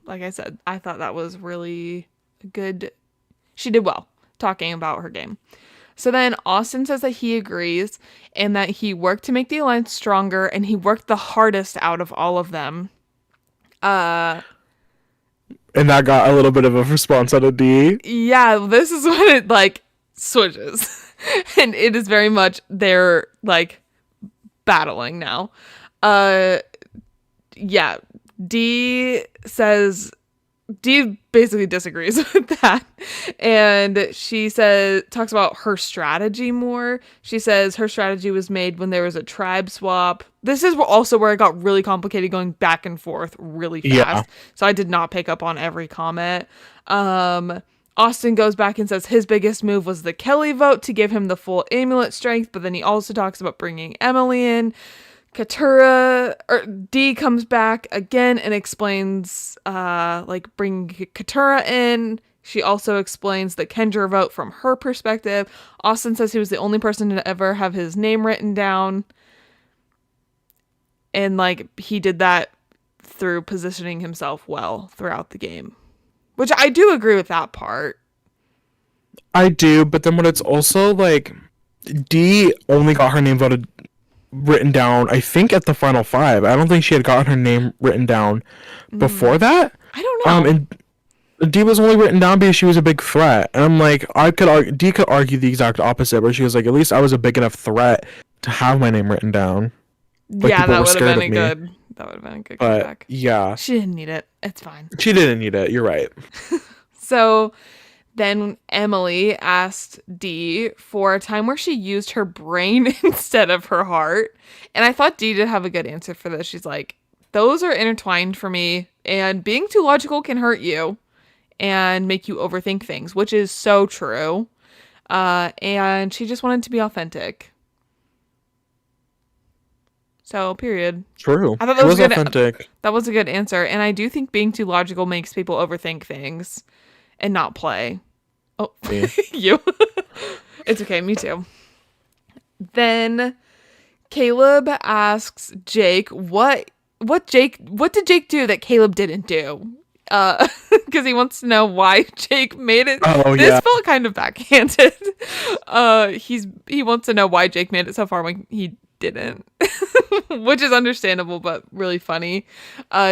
like I said, I thought that was really good. She did well talking about her game. So then Austin says that he agrees and that he worked to make the alliance stronger and he worked the hardest out of all of them. And that got a little bit of a response out of D. Yeah, this is when it like switches. And it is very much they're like battling now. Yeah, D basically disagrees with that. And she talks about her strategy more. She says her strategy was made when there was a tribe swap. This is also where it got really complicated, going back and forth really fast. Yeah. So I did not pick up on every comment. Austin goes back and says his biggest move was the Kelly vote to give him the full amulet strength, but then he also talks about bringing Emily in. D comes back again and explains like bringing Katura in. She also explains the Kendra vote from her perspective. Austin says he was the only person to ever have his name written down. And like he did that through positioning himself well throughout the game. Which I do agree with that part. I do, but then when it's also like D only got her name written down, I think, at the final 5. I don't think she had gotten her name written down before that. I don't know. And D was only written down because she was a big threat. And I'm like, D could argue the exact opposite, but she was like, at least I was a big enough threat to have my name written down. Like, yeah, people that were would have scared been of a me. good. That would have been a good But comeback. yeah, She didn't need it. It's fine. she didn't need it. You're right. So then Emily asked Dee for a time where she used her brain instead of her heart. And I thought Dee did have a good answer for this. She's like, those are intertwined for me, and being too logical can hurt you and make you overthink things, which is so true. And she just wanted to be authentic. So, period. True. I thought It that was good. authentic. That was a good answer. And I do think being too logical makes people overthink things and not play. Oh, Me. you. It's okay. Me too. Then Caleb asks Jake, what did Jake do that Caleb didn't do? Because he wants to know why Jake made it. Oh, This yeah. felt kind of backhanded. He wants to know why Jake made it so far when he didn't, which is understandable but really funny.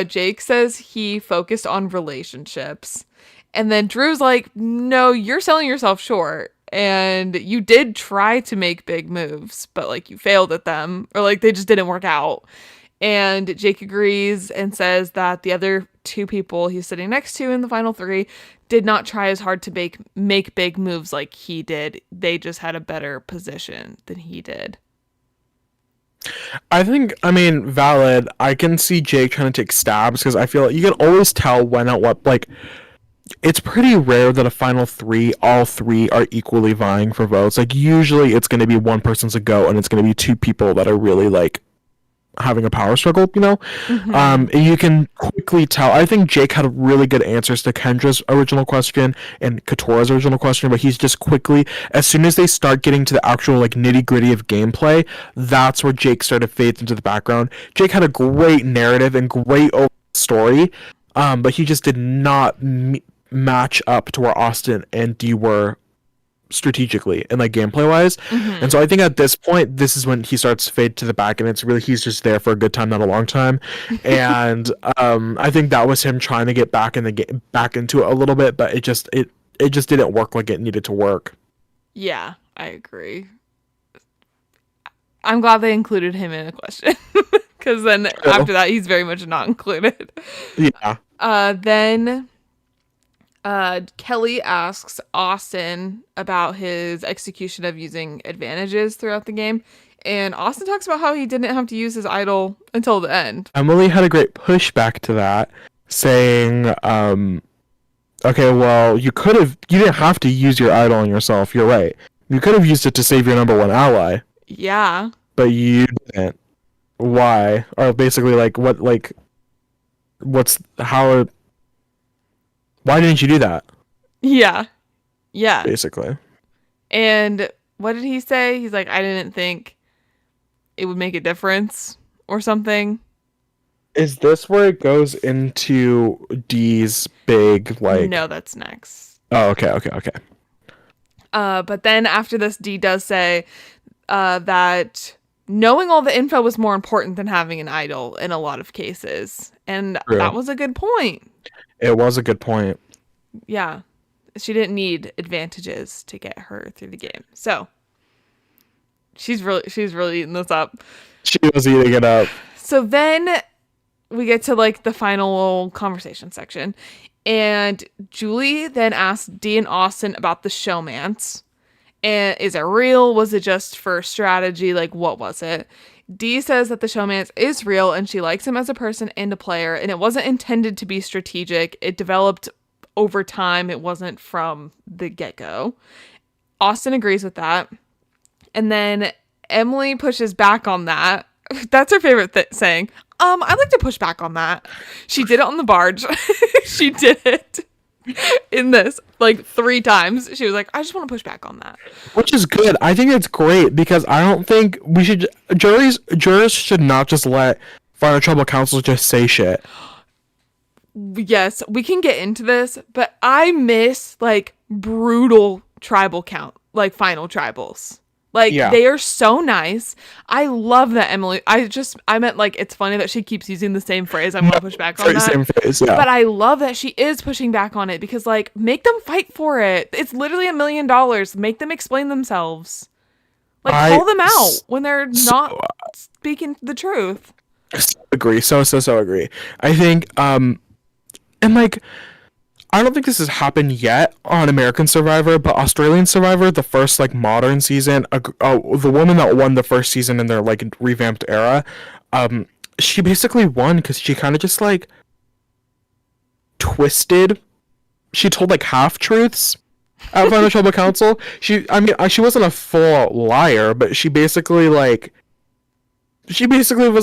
Jake says he focused on relationships, and then Drew's like, no, you're selling yourself short, and you did try to make big moves, but like you failed at them, or like they just didn't work out. And Jake agrees and says that the other 2 people he's sitting next to in the final 3 did not try as hard to make big moves like he did. They just had a better position than he did. I think, valid. I can see Jake trying to take stabs because I feel like you can always tell when at what, like, it's pretty rare that a final 3, all 3 are equally vying for votes. Like, usually it's going to be one person's a go and it's going to be 2 people that are really, like, having a power struggle, you know? And you can quickly tell. I think Jake had really good answers to Kendra's original question and Katura's original question, but he's just quickly, as soon as they start getting to the actual like nitty gritty of gameplay, that's where Jake started fades into the background. Jake had a great narrative and great story, but he just did not match up to where Austin and Dee were strategically and like gameplay wise. And so I think at this point, this is when he starts to fade to the back, and it's really he's just there for a good time, not a long time. And I think that was him trying to get back in the game, back into it a little bit, but it just didn't work like it needed to work. Yeah, I agree. I'm glad they included him in a question because then after that he's very much not included. Yeah. Then Kelly asks Austin about his execution of using advantages throughout the game. And Austin talks about how he didn't have to use his idol until the end. Emily had a great pushback to that, saying, okay, well, you didn't have to use your idol on yourself. You're right. You could have used it to save your number 1 ally. Yeah. But you didn't. Why? Or basically, like, why didn't you do that? Yeah. Yeah. Basically. And what did he say? He's like, I didn't think it would make a difference or something. Is this where it goes into Dee's big, like... No, that's next. Oh, okay. But then after this, Dee does say that knowing all the info was more important than having an idol in a lot of cases. And True. that was a good point. It was a good point. Yeah. She didn't need advantages to get her through the game. So she's really eating this up. She was eating it up. So then we get to like the final conversation section. And Julie then asked Dee and Austin about the showmance. And is it real? Was it just for strategy? Like, what was it? Dee says that the showmance is real and she likes him as a person and a player. And it wasn't intended to be strategic. It developed over time. It wasn't from the get-go. Austin agrees with that. And then Emily pushes back on that. That's her favorite saying. I'd like to push back on that. She did it on the barge. She did it in this like 3 times. She was like, I just want to push back on that. Which is good. I think it's great because I don't think we should. Jurors should not just let Final Tribal Council just say shit. Yes, we can get into this, but I miss like brutal tribal count, like final tribals. Like, they are so nice. I love that Emily. I meant like, it's funny that she keeps using the same phrase. I'm going to push back on that. Same phrase, yeah. But I love that she is pushing back on it because, like, make them fight for it. It's literally $1 million. Make them explain themselves. Like, call them out when they're not speaking the truth. Agree. So agree. I think, and like, I don't think this has happened yet on American Survivor, but Australian Survivor, the first like modern season, the woman that won the first season in their like revamped era, she basically won because she kind of just like twisted. She told like half truths at Final Tribal Council. She wasn't a full liar, but she basically was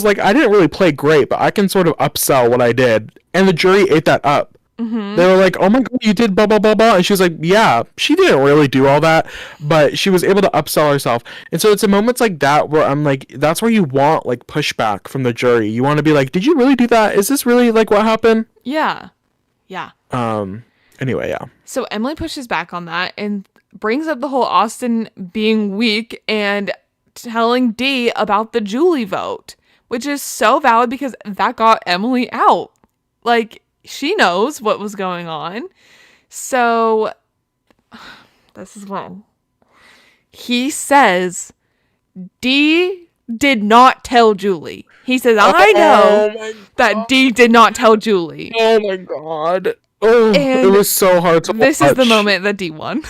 like, I didn't really play great, but I can sort of upsell what I did, and the jury ate that up. Mm-hmm. They were like, oh my god, you did blah blah blah blah, and she was like, yeah, she didn't really do all that, but she was able to upsell herself. And so it's in moments like that where I'm like, that's where you want like pushback from the jury. You want to be like, did you really do that? Is this really like what happened? Yeah. Anyway, yeah. So Emily pushes back on that and brings up the whole Austin being weak and telling Dee about the Julie vote, which is so valid because that got Emily out. Like, she knows what was going on. So this is when he says Dee did not tell Julie. He says, I know that Dee did not tell Julie. Oh my god. Oh, and it was so hard to watch. This is the moment that Dee won.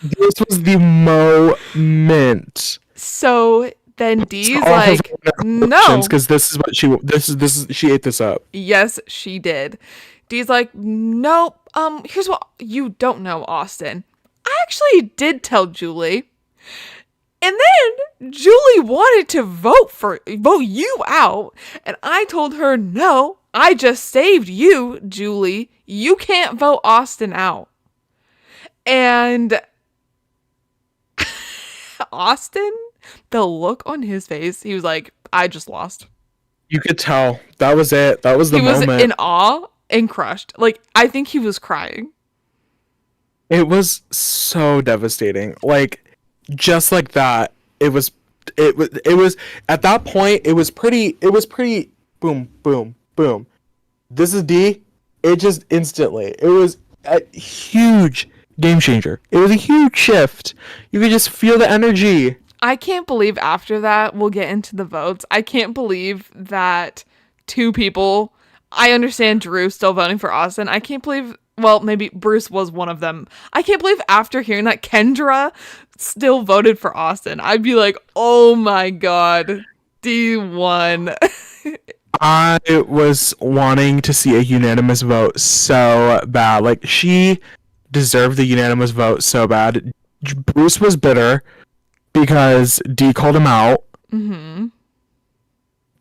This was the moment. So then Dee's like, no, because this is what she ate this up. Yes, she did. Dee's like, nope. Here's what you don't know, Austin. I actually did tell Julie, and then Julie wanted to vote you out, and I told her, no, I just saved you, Julie. You can't vote Austin out. And Austin, the look on his face, he was like, I just lost. You could tell. That was it. That was the moment. He was in awe and crushed. Like, I think he was crying. It was so devastating. Like, just like that. It was at that point, it was pretty boom, boom, boom. This is Dee. It just instantly. It was a huge game changer. It was a huge shift. You could just feel the energy. I can't believe after that, we'll get into the votes. I can't believe that 2 people, I understand Drew still voting for Austin. I can't believe, well, maybe Bruce was one of them. I can't believe after hearing that Kendra still voted for Austin. I'd be like, oh my god, D1. I was wanting to see a unanimous vote so bad. Like, she deserved the unanimous vote so bad. Bruce was bitter because Dee called him out. Mm-hmm.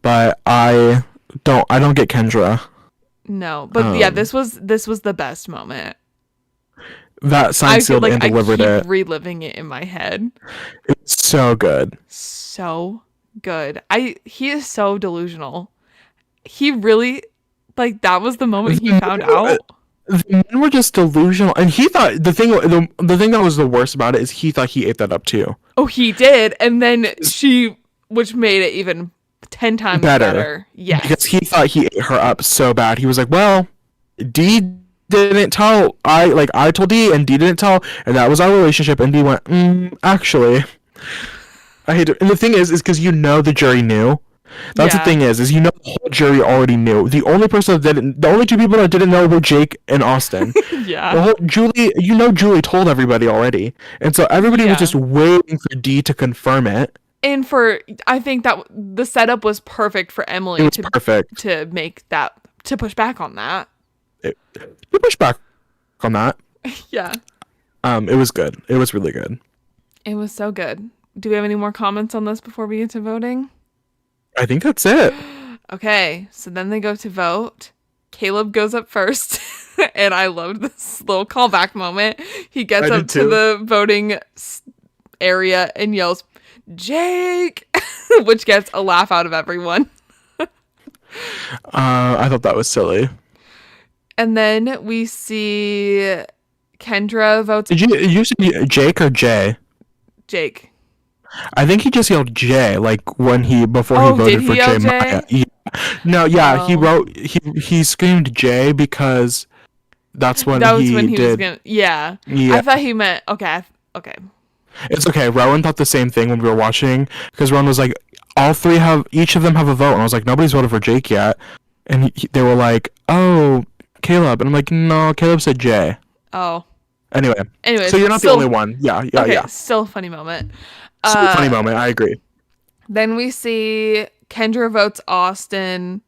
But I don't get Kendra. No, but yeah, this was the best moment. That signed, sealed, and delivered it. I keep reliving it in my head. It's so good. So good. He is so delusional. He really, like, that was the moment he found out. The men were just delusional, and he thought the thing that was the worst about it is he thought he ate that up too. Oh, he did, and then she which made it even 10 times better. Yes. Because he thought he ate her up so bad. He was like, well, D didn't tell. I told D and D didn't tell, and that was our relationship. And D went, actually, I hate it. And the thing is because the jury knew. That's the thing is the whole jury already knew. The only two people that didn't know were Jake and Austin. Yeah. The whole Julie told everybody already, and so everybody was just waiting for D to confirm it. And I think that the setup was perfect for Emily to make that, to push back on that. To push back on that. Yeah. It was good. It was really good. It was so good. Do we have any more comments on this before we get to voting? I think that's it. Okay, so then they go to vote. Caleb goes up first, and I loved this little callback moment. He gets up to the voting area and yells, "Jake!" which gets a laugh out of everyone. I thought that was silly. And then we see Kendra votes. Did you say Jake or Jay? Jake. I think he just yelled Jay, like before he voted for Jay Maya. Yeah. No, yeah, he screamed Jay because that's when he was gonna. Yeah. I thought he meant okay. It's okay. Rowan thought the same thing when we were watching because Rowan was like, each of them have a vote, and I was like, nobody's voted for Jake yet, and they were like, oh, Caleb, and I'm like, no, Caleb said Jay. Oh. Anyway, so you're not the only one. Yeah. Still a funny moment. Funny moment. I agree. Then we see Kendra votes Austin.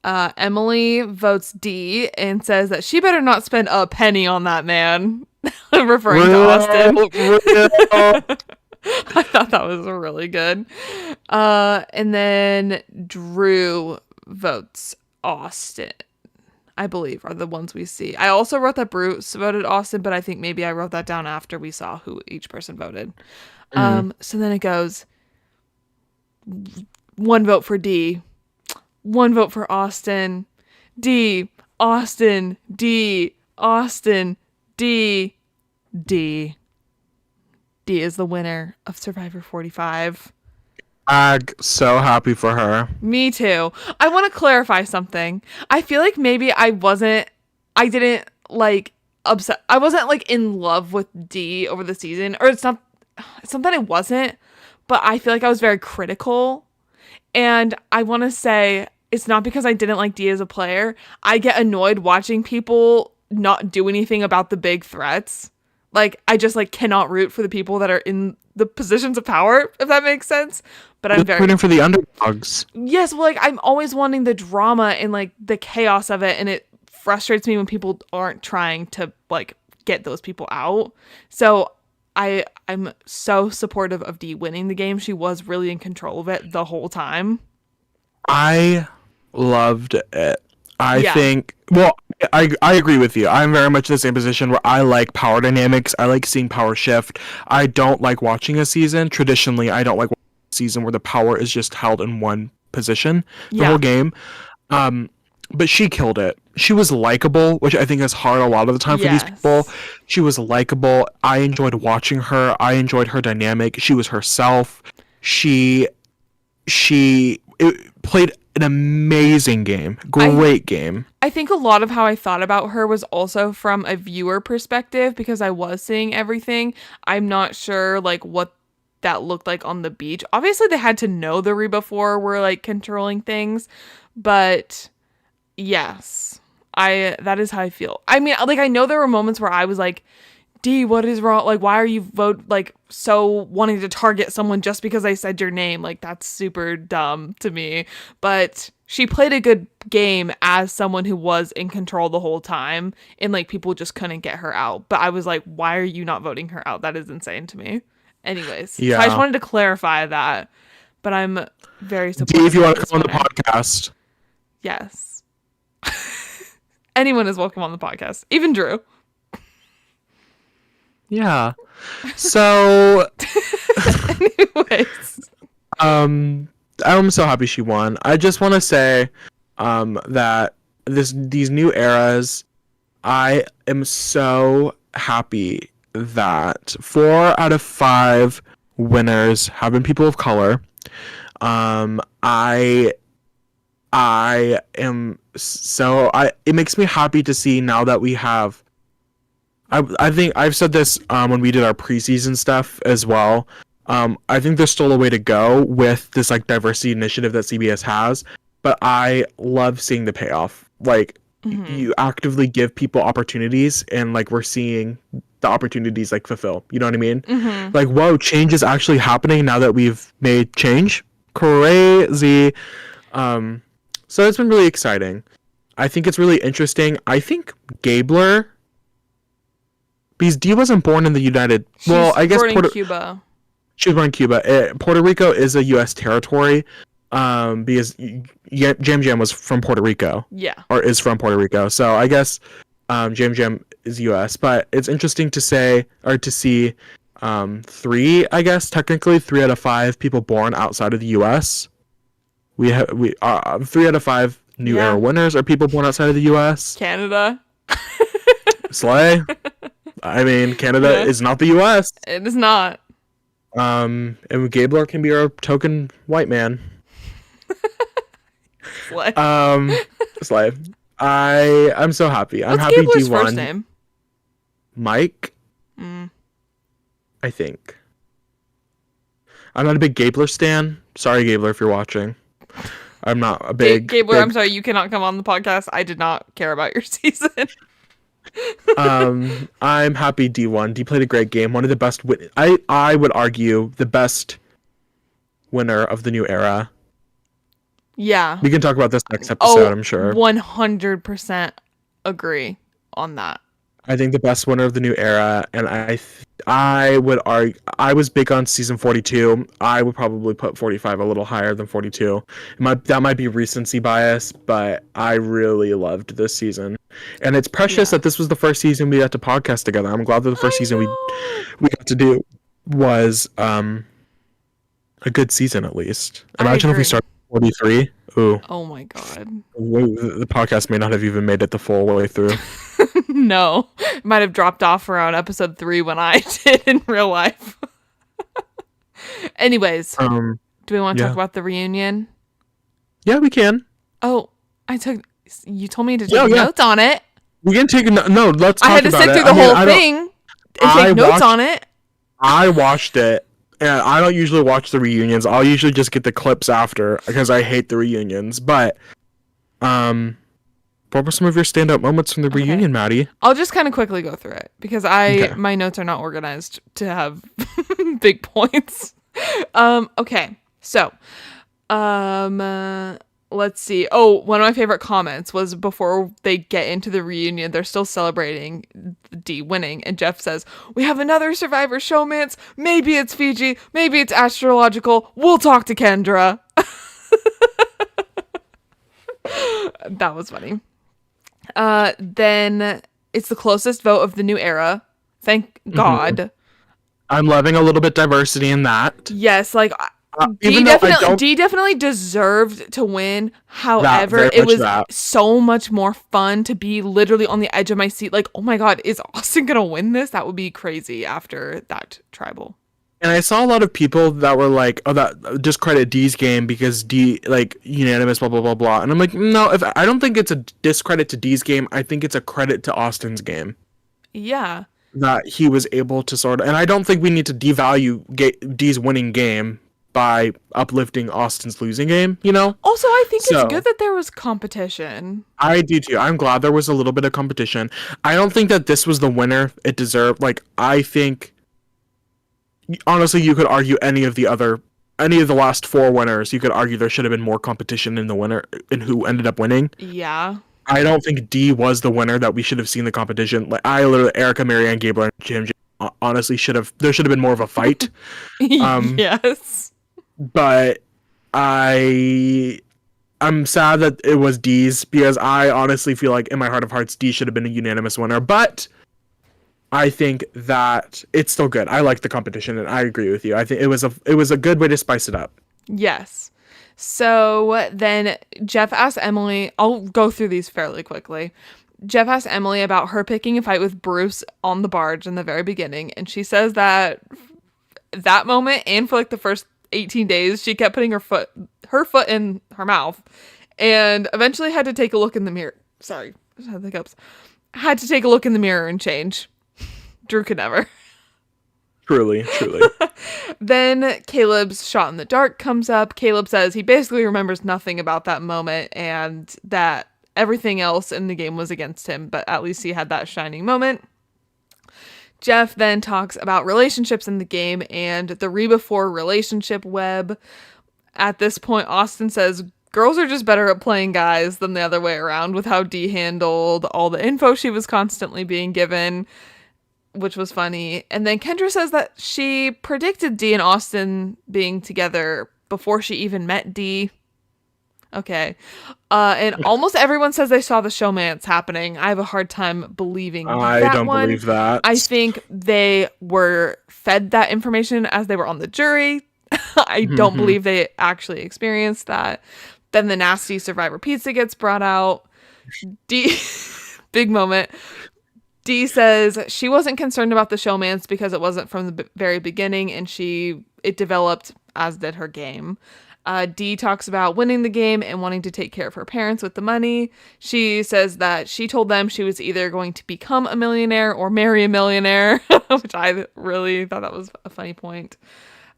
Emily votes D and says that she better not spend a penny on that man. Referring to Austin. I thought that was really good. And then Drew votes Austin, I believe, are the ones we see. I also wrote that Bruce voted Austin, but I think maybe I wrote that down after we saw who each person voted. So then it goes 1 vote for D, 1 vote for Austin, D, Austin, D, Austin, D. D is the winner of Survivor 45. I'm so happy for her. Me too. I want to clarify something. I feel like maybe I wasn't upset. I wasn't in love with D over the season, or it's not that I wasn't, but I feel like I was very critical. And I want to say it's not because I didn't like D as a player. I get annoyed watching people not do anything about the big threats. I just cannot root for the people that are in the positions of power, if that makes sense. But I'm very rooting for the underdogs. Yes, well, I'm always wanting the drama and the chaos of it, and it frustrates me when people aren't trying to get those people out. So I'm so supportive of Dee winning the game. She was really in control of it the whole time. I loved it. I think, well, I agree with you. I'm very much in the same position where I like power dynamics. I like seeing power shift. I don't like watching a season. Traditionally, I don't like watching a season where the power is just held in one position the whole game. But she killed it. She was likable, which I think is hard a lot of the time for these people. She was likable. I enjoyed watching her. I enjoyed her dynamic. She was herself. She played an amazing game. Great game. I think a lot of how I thought about her was also from a viewer perspective because I was seeing everything. I'm not sure what that looked like on the beach. Obviously they had to know the Reba 4 were controlling things, but yes, that is how I feel. I mean, I know there were moments where I was like, D, what is wrong? Why are you so wanting to target someone just because I said your name? That's super dumb to me. But she played a good game as someone who was in control the whole time, and people just couldn't get her out. But I was like, why are you not voting her out? That is insane to me. Anyways, so I just wanted to clarify that. But I'm very supportive. D, if you want to come on the podcast. Yes. Anyone is welcome on the podcast, even Drew. Yeah. So anyways, I'm so happy she won. I just want to say that these new eras, I am so happy that 4 out of 5 winners have been people of color. I am so I it makes me happy to see now that we have I think I've said this when we did our preseason stuff as well. I think there's still a way to go with this like diversity initiative that CBS has, but I love seeing the payoff. Like you actively give people opportunities, and like we're seeing the opportunities like fulfill. You know what I mean? Like, whoa, change is actually happening now that we've made change. Crazy. So it's been really exciting. I think it's really interesting. I think Gabler, because Dee wasn't born in the United. Well, I guess born in Cuba. She was born in Cuba. Puerto Rico is a U.S. territory. Because Jam Jam was from Puerto Rico. Yeah. Or is from Puerto Rico. So I guess Jam Jam is U.S. But it's interesting to say or to see 3 out of 5 people born outside of the U.S. We 3 out of 5 new era winners are people born outside of the U.S. Canada. Slay. I mean, Canada is not the U.S. It is not. And Gabler can be our token white man. Slay. Slay. I'm so happy. I'm What's happy Gabler's D1. first name? Mike. I think. I'm not a big Gabler stan. Sorry, Gabler, if you're watching. I'm not a big Gabler. I'm sorry, you cannot come on the podcast. I did not care about your season. I'm happy D1. D played a great game. One of the best. I would argue the best winner of the new era. Yeah. We can talk about this next episode, I'm sure. 100% agree on that. I think the best winner of the new era, and I would argue, I was big on season 42. I would probably put 45 a little higher than 42. That might be recency bias, but I really loved this season. And it's precious that this was the first season we got to podcast together. I'm glad that the first season we got to do was a good season at least. Imagine if we started 43. Ooh. Oh my god. The podcast may not have even made it the full way through. No. It might have dropped off around episode 3 when I did in real life. Anyways, do we want to talk about the reunion? Yeah, we can. Oh, you told me to take notes on it. We can take no, let's talk about it. I had to sit through the whole thing and take notes on it. I watched it. And I don't usually watch the reunions. I'll usually just get the clips after because I hate the reunions. But what were some of your standout moments from the reunion, Maddie? I'll just kind of quickly go through it because my notes are not organized to have big points. Okay. So, let's see. Oh, one of my favorite comments was before they get into the reunion, they're still celebrating Dee winning, and Jeff says, "We have another Survivor showmance. Maybe it's Fiji. Maybe it's astrological. We'll talk to Kendra." That was funny. Then it's the closest vote of the new era. Thank God. I'm loving a little bit diversity in that. Yes, like Dee definitely deserved to win. However, it was so much more fun to be literally on the edge of my seat. Like, oh my God, is Austin gonna win this? That would be crazy after that tribal. And I saw a lot of people that were like, "Oh, that discredit Dee's game because Dee like unanimous, blah blah blah blah." And I'm like, no, I don't think it's a discredit to Dee's game. I think it's a credit to Austin's game. Yeah. That he was able to sort of, and I don't think we need to devalue Dee's winning game by uplifting Austin's losing game, you know? Also, I think it's good that there was competition. I do too. I'm glad there was a little bit of competition. I don't think that this was the winner it deserved. Like, I think, honestly, you could argue any of the last 4 winners, you could argue there should have been more competition in the winner, in who ended up winning. Yeah. I don't think Dee was the winner that we should have seen the competition. Like, Erica, Marianne, Gabler, and Jim honestly there should have been more of a fight. Yes. But I'm sad that it was Dee's because I honestly feel like in my heart of hearts Dee should have been a unanimous winner, but I think that it's still good. I like the competition and I agree with you. I think it was a good way to spice it up. Yes. So then Jeff asked Emily, I'll go through these fairly quickly. Jeff asked Emily about her picking a fight with Bruce on the barge in the very beginning, and she says that moment and for like the first 18 days. She kept putting her foot in her mouth, and eventually had to take a look in the mirror. Sorry, I just had the hiccups. Had to take a look in the mirror and change. Drew could never. Truly. Then Caleb's shot in the dark comes up. Caleb says he basically remembers nothing about that moment and that everything else in the game was against him, but at least he had that shining moment. Jeff then talks about relationships in the game and the Reba 4 relationship web. At this point, Austin says girls are just better at playing guys than the other way around, with how Dee handled all the info she was constantly being given, which was funny. And then Kendra says that she predicted Dee and Austin being together before she even met Dee. Okay. And almost everyone says they saw the showmance happening. I have a hard time believing I that don't one. believe that. I think they were fed that information as they were on the jury. I don't believe they actually experienced that. Then the nasty Survivor pizza gets brought out. Dee, big moment. Dee says she wasn't concerned about the showmance because it wasn't from the very beginning, and it developed as did her game. Dee talks about winning the game and wanting to take care of her parents with the money. She says that she told them she was either going to become a millionaire or marry a millionaire, which I really thought that was a funny point.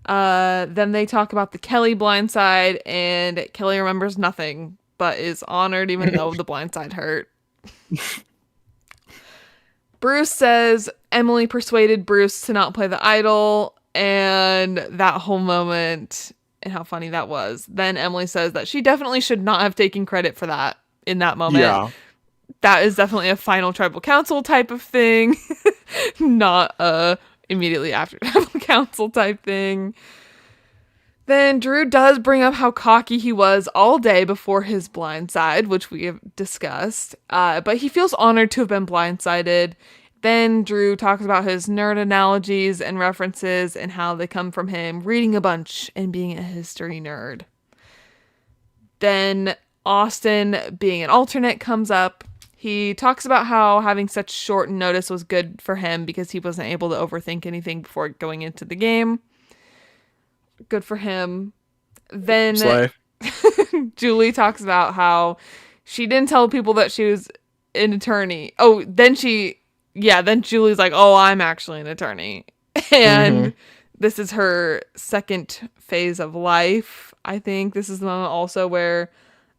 Then they talk about the Kelly blindside, and Kelly remembers nothing, but is honored even though the blindside hurt. Bruce says Emily persuaded Bruce to not play the idol, and that whole moment and how funny that was. Then Emily says that she definitely should not have taken credit for that in that moment. Yeah. That is definitely a final tribal council type of thing, not a immediately after tribal council type thing. Then Drew does bring up how cocky he was all day before his blindside, which we have discussed, but he feels honored to have been blindsided. Then Drew talks about his nerd analogies and references and how they come from him reading a bunch and being a history nerd. Then Austin, being an alternate, comes up. He talks about how having such short notice was good for him because he wasn't able to overthink anything before going into the game. Good for him. Then Slay. Julie talks about how she didn't tell people that she was an attorney. Oh, then Julie's like, oh, I'm actually an attorney. And this is her second phase of life. I think this is the moment also where,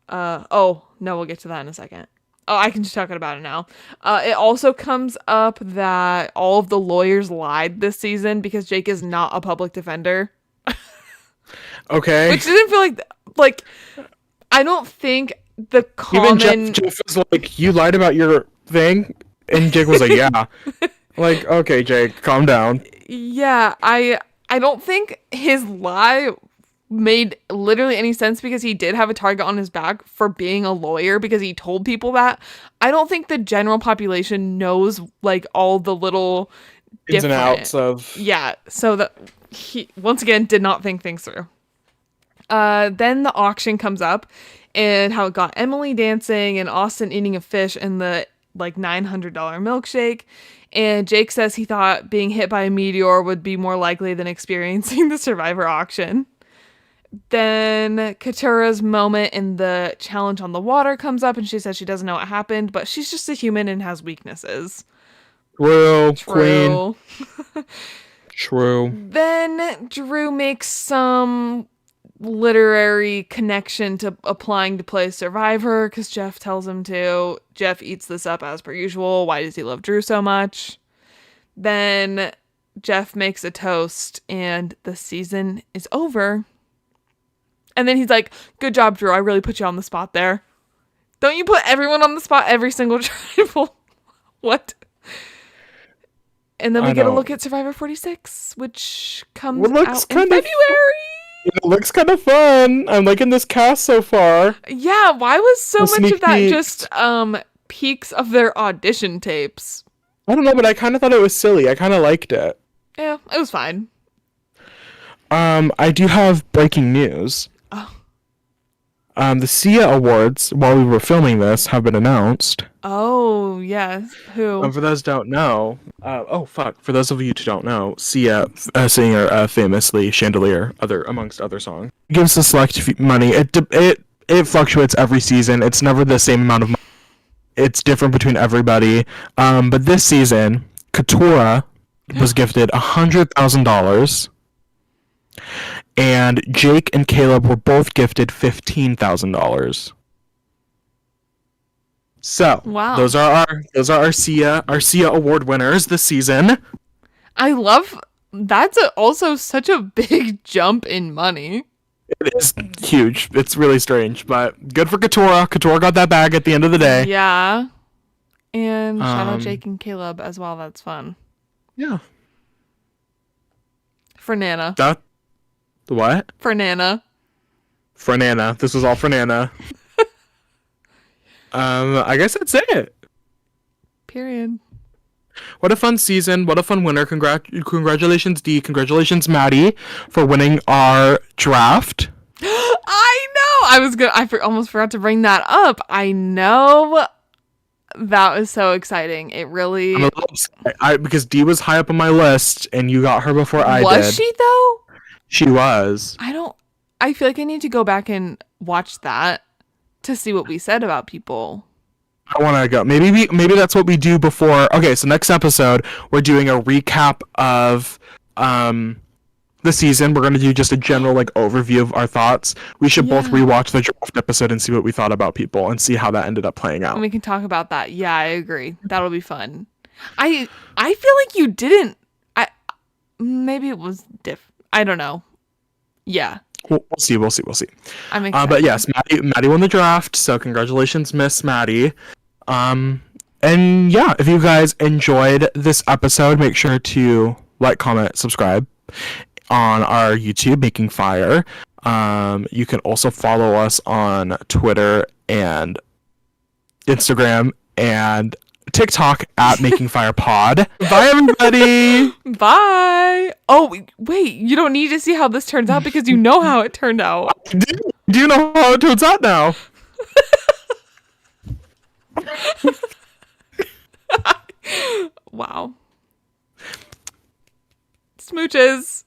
we'll get to that in a second. Oh, I can just talk about it now. It also comes up that all of the lawyers lied this season because Jake is not a public defender. Okay. Which didn't feel like I don't think the common... Even Jeff was like, you lied about your thing? And Jake was like, yeah. Like, okay, Jake, calm down. Yeah, I don't think his lie made literally any sense because he did have a target on his back for being a lawyer because he told people that. I don't think the general population knows like all the little ins and outs of... Yeah, so that he once again did not think things through. Then the auction comes up and how it got Emily dancing and Austin eating a fish and the like $900 milkshake. And Jake says he thought being hit by a meteor would be more likely than experiencing the Survivor auction. Then Katura's moment in the challenge on the water comes up and she says she doesn't know what happened, but she's just a human and has weaknesses. True. Queen. True. Then Drew makes some literary connection to applying to play Survivor because Jeff tells him to. Jeff eats this up as per usual. Why does he love Drew so much? Then Jeff makes a toast and the season is over. And then he's like, good job, Drew. I really put you on the spot there. Don't you put everyone on the spot every single tribal? What? And then we get a look at Survivor 46, which comes out in February. It looks kind of fun. I'm liking this cast so far. Yeah, why was so much of that peeks. just peaks of their audition tapes? I don't know, but I kind of thought it was silly. I kind of liked it. Yeah, it was fine. I do have breaking news. Oh. The SIA Awards, while we were filming this, have been announced. Oh, yes. Who? For those who don't know, for those of you who don't know, Sia, singer, famously Chandelier, amongst other songs, gives the money. It fluctuates every season. It's never the same amount of money. It's different between everybody. But this season, Katura was gifted $100,000, and Jake and Caleb were both gifted $15,000. So Wow. those are our Sia award winners this season. I love that's also such a big jump in money. It is huge. It's really strange, but good for Katura. Katura got that bag at the end of the day. Yeah. And shout out Um, Jake and Caleb as well. That's fun. Yeah. For Nana. That what? For Nana. For Nana. This was all for Nana. I guess that's it. Period. What a fun season. What a fun winner. Congratulations, Dee. Congratulations, Maddie, for winning our draft. I know. Almost forgot to bring that up. I know. That was so exciting. It really I'm a little upset. Because Dee was high up on my list, and you got her before I did. was she though? She was. I feel like I need to go back and watch that to see what we said about people. I want to go. Maybe that's what we do before. Okay, so next episode we're doing a recap of the season. We're gonna do just a general overview of our thoughts. We should both Yeah. rewatch the draft episode and see what we thought about people and see how that ended up playing out. And we can talk about that. Yeah, I agree. That'll be fun. I feel like you didn't. Maybe it was I don't know. Yeah, We'll see. I'm excited. But yes, Maddie won the draft. So congratulations, Miss Maddie. And yeah, if you guys enjoyed this episode, make sure to like, comment, subscribe on our YouTube, Making Fire. You can also follow us on Twitter and Instagram and TikTok at Making Fire Pod. Bye, everybody. Bye. Oh, wait. You don't need to see how this turns out because you know how it turned out. Do you know how it turns out now? Wow. Smooches.